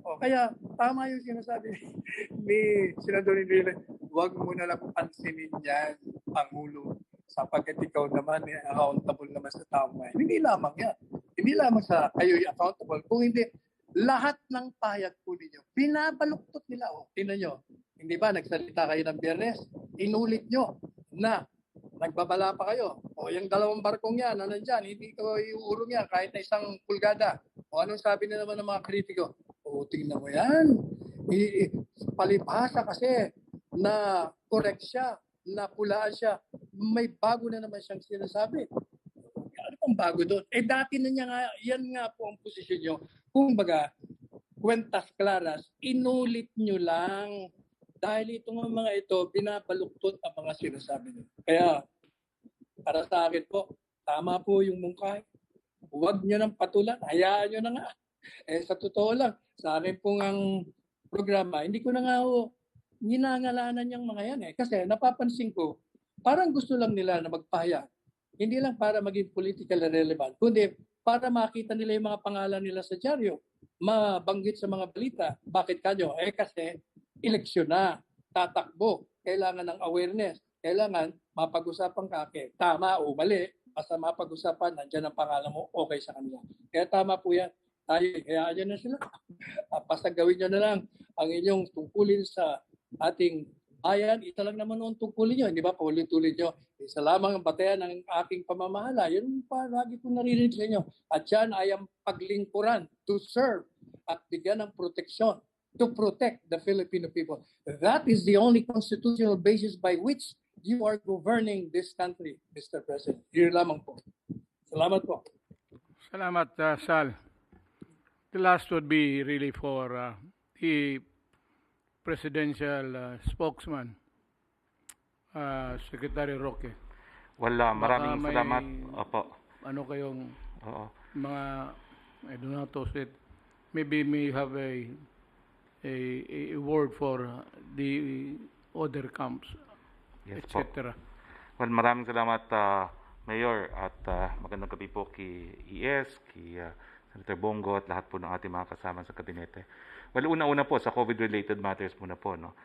Kaya, tama yung sinasabi ni Senador Nila, huwag mo na lang pansinin yan, Pangulo, sapagkat ikaw naman accountable naman sa tao. Hindi lamang yan. Hindi lamang sa kayo accountable. Kung hindi, lahat ng payag po ninyo, binabaluktot nila. Tingnan nyo, hindi ba nagsalita kayo ng Biyernes? Inulit nyo na nagbabala pa kayo. Yung dalawang barkong yan, dyan, hindi ko iuurong yan kahit na isang pulgada. Anong sabi na naman ng mga kritiko? Tingnan mo yan. Palibhasa kasi na correct siya, na pulaan siya. May bago na naman siyang sinasabi. Ano pa pong bago doon? Dati na niya nga, yan nga po ang posisyon nyo. Kumbaga, kwentas klaras, inulit nyo lang. Dahil itong mga ito, binabaluktot ang mga sinasabi nyo. Kaya, para sa akin po, tama po yung mungkahi. Huwag nyo nang patulan, hayaan nyo na nga. Sa totoo lang, sa akin pong ang programa, hindi ko na nga ginangalanan yung mga yan. Kasi napapansin ko, parang gusto lang nila na magpahayag. Hindi lang para maging politically relevant, kundi para makita nila yung mga pangalan nila sa dyaryo, mabanggit sa mga balita. Bakit kanyo? Kasi eleksyon na, tatakbo, kailangan ng awareness, kailangan mapag-usapan ka, tama o mali, basta mapag-usapan, nandiyan ang pangalan mo, okay sa kanila. Kaya tama po yan. Tayo, hayaan nyo na sila. Basta gawin nyo na lang ang inyong tungkulin sa ating bayan. Ito lang naman ang tungkulin nyo, di ba? Paulit-ulit nyo. Isa lamang ang batayan ng aking pamamahala. Yun pa, lagi ko narinig sa inyo. At yan ay ang paglingkuran to serve at bigyan ng proteksyon to protect the Filipino people. That is the only constitutional basis by which you are governing this country, Mr. President. Yun lamang po. Salamat po. Salamat, Sal. The last would be really for the presidential spokesman, Secretary Roque. Wala, maraming Baka may salamat. Opo. Ano kayong Oo. mga, I don't know how to say it, maybe may have a word for the other camps, Yes po. etc. Well, maraming salamat, Mayor, at magandang gabi po kay ES, kay Senator Bongo, at lahat po ng ating mga kasama sa kabinete. Well, una-una po, sa COVID-related matters muna po, no?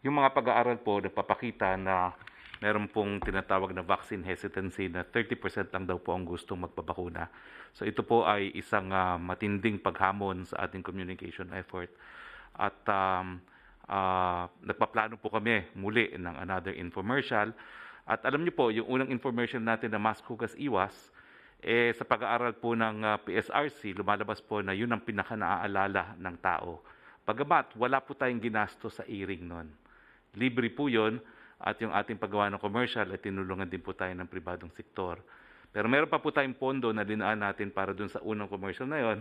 Yung mga pag-aaral po, nagpapakita na meron pong tinatawag na vaccine hesitancy na 30% lang daw po ang gustong magpabakuna. So ito po ay isang matinding paghamon sa ating communication effort. At nagpaplano po kami muli ng another infomercial. At alam niyo po, yung unang infomercial natin na mask, hugas, iwas, sa pag-aaral po ng PSRC, lumalabas po na yun ang pinaka-naaalala ng tao. Pagamat, wala po tayong ginasto sa e-ring nun. Libre po yun, at yung ating paggawa ng commercial ay tinulungan din po tayo ng pribadong sektor. Pero meron pa po tayong pondo na dinaan natin para dun sa unang commercial na yon.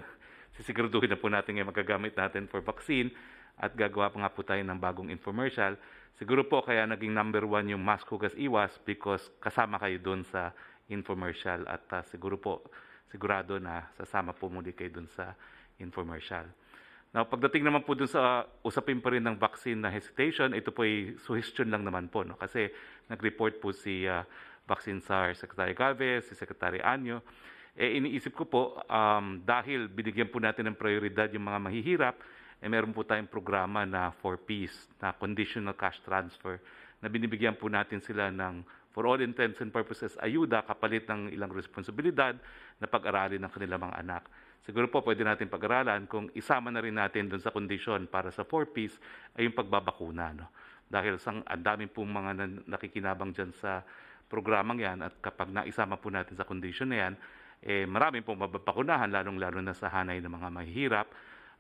Sisiguraduhin na po natin ngayon magagamit natin for vaccine at gagawa pa nga po tayo ng bagong infomercial. Siguro po kaya naging number 1 yung mask, hugas, iwas because kasama kayo dun sa infomercial at sigurado na sasama po muli kayo dun sa infomercial. Now, pagdating naman po dun sa usapin pa rin ng vaccine na hesitation, ito po ay suggestion lang naman po, no? Kasi nag-report po si Vaccine SAR Secretary Galvez, si Secretary Anyo. Iniisip ko po, dahil binigyan po natin ng prioridad yung mga mahihirap, meron po tayong programa na 4Ps, na conditional cash transfer, na binibigyan po natin sila ng, for all intents and purposes, ayuda kapalit ng ilang responsibilidad na pag-aralin ng kanilang mga anak. Siguro po pwede natin pag-aralan kung isama na rin natin doon sa kondisyon para sa 4Ps ay yung pagbabakuna. No? Dahil ang dami pong mga nakikinabang dyan sa programang yan at kapag naisama po natin sa kondisyon na yan, marami pong mababakunahan lalong-lalo na sa hanay ng mga mahihirap.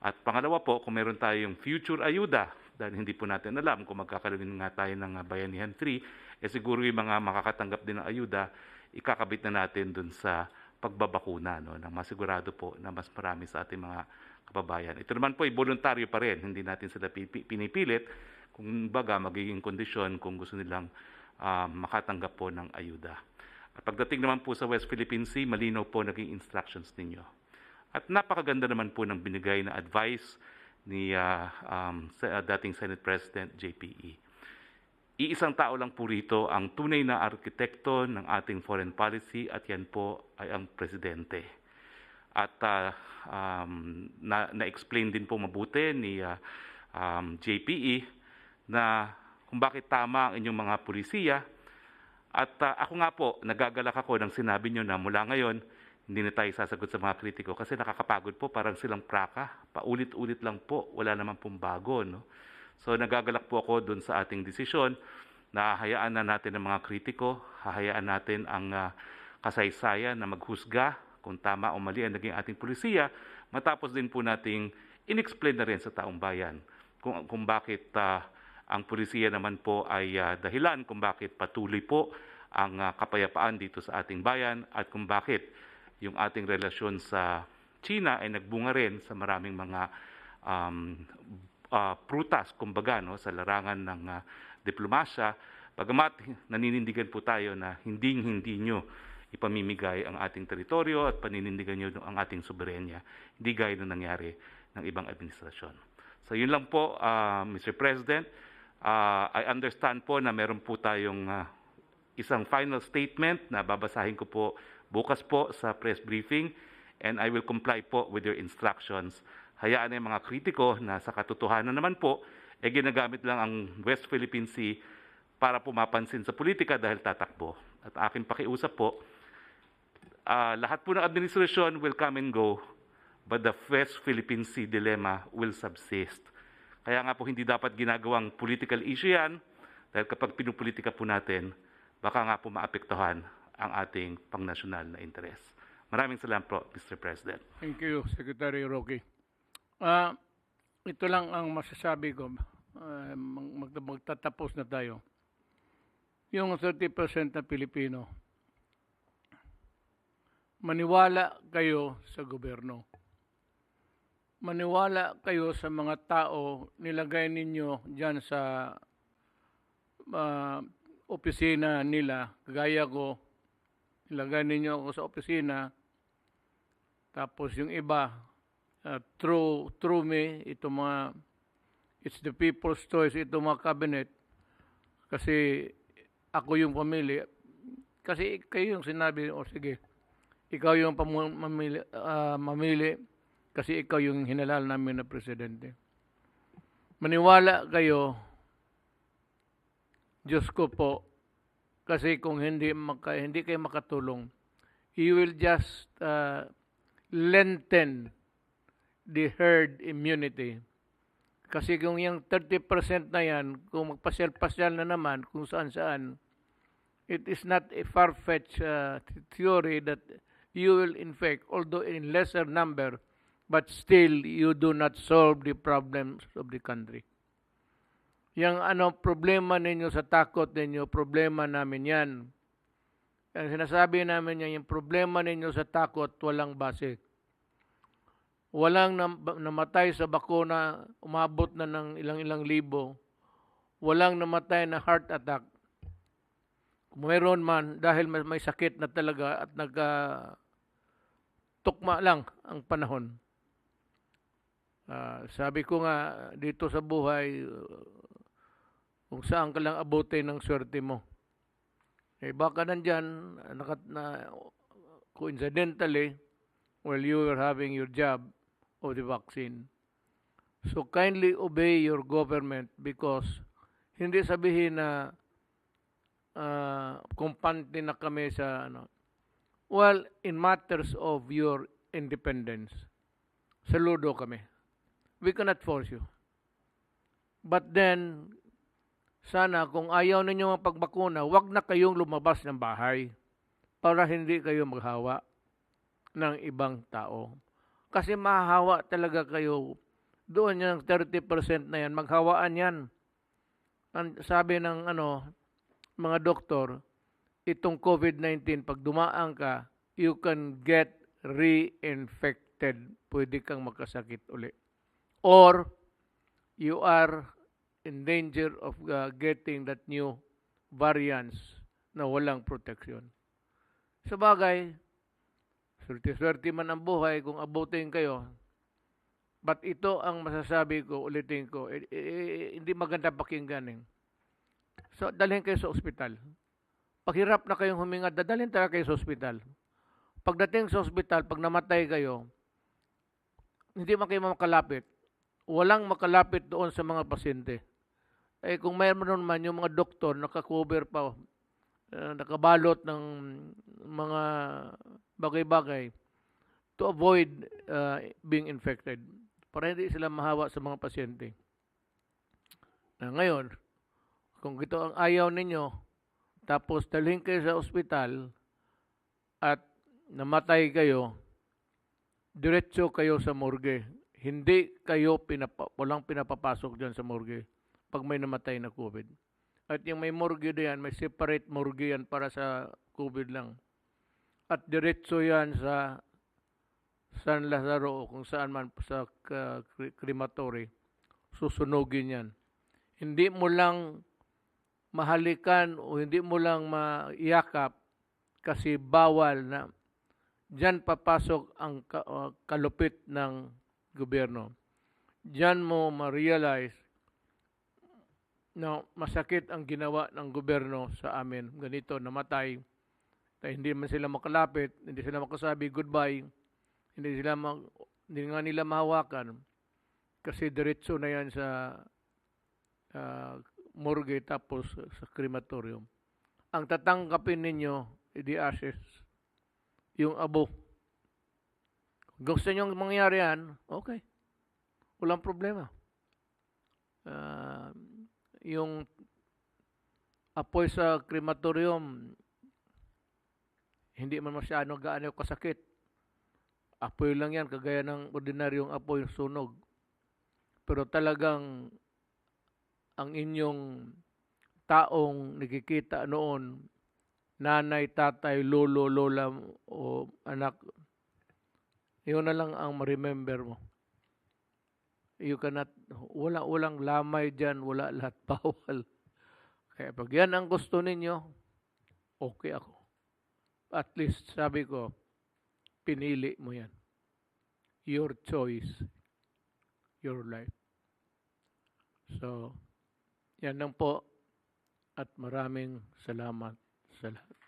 At pangalawa po, kung meron tayong future ayuda, dahil hindi po natin alam kung magkakaroon nga tayo ng Bayanihan 3, siguro yung mga makakatanggap din ng ayuda, ikakabit na natin doon sa pagbabakuna, no, na masigurado po na mas marami sa ating mga kababayan. Ito naman po ay voluntaryo pa rin, hindi natin sila pinipilit, kung baga magiging kondisyon kung gusto nilang makatanggap po ng ayuda. At pagdating naman po sa West Philippine Sea, malinaw po naging instructions ninyo. At napakaganda naman po ng binigay na advice ni dating Senate President JPE. Iisang tao lang po rito ang tunay na arkitekto ng ating foreign policy at yan po ay ang Presidente. At na-explain din po mabuti ni JPE na kung bakit tama ang inyong mga pulisiya. At ako nga po, nagagalak ako nang sinabi nyo na mula ngayon, hindi na tayo sasagot sa mga kritiko kasi nakakapagod po, parang silang praka. Paulit-ulit lang po, wala naman pong bago. No? So nagagalak po ako dun sa ating desisyon na hahayaan na natin ang mga kritiko, hahayaan natin ang kasaysayan na maghusga kung tama o mali ang naging ating pulisiya, matapos din po nating in-explain na rin sa taong bayan kung bakit ang pulisiya naman po ay dahilan kung bakit patuloy po ang kapayapaan dito sa ating bayan at kung bakit yung ating relasyon sa China ay nagbunga rin sa maraming mga prutas, kumbaga, no, sa larangan ng diplomasya, bagamat naninindigan po tayo na hindi nyo ipamimigay ang ating teritoryo at paninindigan nyo ang ating soberenya, hindi gaya ng nangyari ng ibang administrasyon. So yun lang po, Mr. President. I understand po na meron po tayong isang final statement na babasahin ko po bukas po sa press briefing, and I will comply po with your instructions. Hayaan na yung mga kritiko na sa katotohanan naman po, ginagamit lang ang West Philippine Sea para pumapansin sa politika dahil tatakbo. At aking pakiusap po, lahat po ng administrasyon will come and go, but the West Philippine Sea dilemma will subsist. Kaya nga po hindi dapat ginagawang political issue yan, dahil kapag pinupolitika po natin, baka nga po maapektuhan ang ating pangnasyonal na interes. Maraming salamat po, Mr. President. Thank you, Secretary Roque. Ito lang ang masasabi ko. Magtatapos na tayo. Yung 30% na Pilipino, maniwala kayo sa gobyerno. Maniwala kayo sa mga tao, nilagay ninyo dyan sa opisina nila, kagaya ko, ilagay ninyo ako sa opisina, tapos yung iba, through me, it's the people's choice, itong mga cabinet, kasi ako yung pamili, kasi kayo yung sinabi, sige, ikaw yung mamili, kasi ikaw yung hinalal namin na presidente. Maniwala kayo, Diyos ko po, kasi kung hindi kayo makatulong, you will just lengthen the herd immunity. Kasi kung yung 30% na yan, kung magpasyal-pasyal na naman kung saan-saan, it is not a far-fetched theory that you will infect, although in lesser number, but still you do not solve the problems of the country. Yang problema ninyo sa takot ninyo, problema namin yan. Ang sinasabi namin yan, yung problema ninyo sa takot, walang base. Walang namatay sa bakuna, umabot na ng ilang libo. Walang namatay na heart attack. Kung mayroon man, dahil may sakit na talaga at tukma lang ang panahon. Sabi ko nga, dito sa buhay, kung saan ka lang abutin ng swerte mo. Baka nandyan, coincidentally, while you were having your job of the vaccine. So kindly obey your government because hindi sabihin na kumpante na kami sa Well, in matters of your independence, saludo kami. We cannot force you. But then, sana kung ayaw ninyo magpagbakuna, wag na kayong lumabas ng bahay para hindi kayo maghawa ng ibang tao. Kasi mahahawa talaga kayo. Doon yung 30% na yan, maghawaan yan. Ang sabi ng mga doktor, itong COVID-19, pag dumaan ka, you can get reinfected. Pwede kang magkasakit uli. Or, you are in danger of getting that new variants na walang protection. Sa bagay, swerte-swerte man ang buhay kung abutin kayo. But ito ang masasabi ko, ulitin ko, hindi maganda pakinggan. So, dalhin kayo sa ospital. Paghirap na kayong huminga, dadalhin talaga kayo sa ospital. Pagdating sa ospital, pag namatay kayo, hindi man kayo makalapit. Walang makalapit doon sa mga pasyente. Kung mayroon man yung mga doktor, nakakover pa, nakabalot ng mga bagay-bagay to avoid being infected. Para hindi sila mahawa sa mga pasyente. Ngayon, kung ito ang ayaw ninyo, tapos dalhin kayo sa ospital at namatay kayo, diretso kayo sa morgue. Hindi kayo walang pinapapasok dyan sa morgue pag may namatay na COVID. At yung may morgue diyan, may separate morgue yan para sa COVID lang. At diretso yan sa San Lazaro o kung saan man sa crematory. Susunugin yan. Hindi mo lang mahalikan o hindi mo lang maiyakap kasi bawal na diyan papasok ang kalupit ng gobyerno. Diyan mo ma-realize na masakit ang ginawa ng gobyerno sa amin. Ganito, namatay. Hindi man sila makalapit, hindi sila makasabi goodbye, hindi nga nila mahawakan kasi diretso na yan sa morgue tapos sa crematorium. Ang tatanggapin ninyo, the ashes, yung abo. Kung gusto nyo mangyari yan, okay. Walang problema. Yung apoy sa crematorium, hindi man masyado gaano kasakit. Apoy lang yan, kagaya ng ordinaryong apoy sunog. Pero talagang ang inyong taong nakikita noon, nanay, tatay, lolo, lola o anak, yun na lang ang ma-remember mo. You cannot, walang lamay dyan, wala lahat bawal. Kaya pag yan ang gusto ninyo, okay ako. At least sabi ko, pinili mo yan. Your choice, your life. So, yan lang po at maraming salamat sa lahat.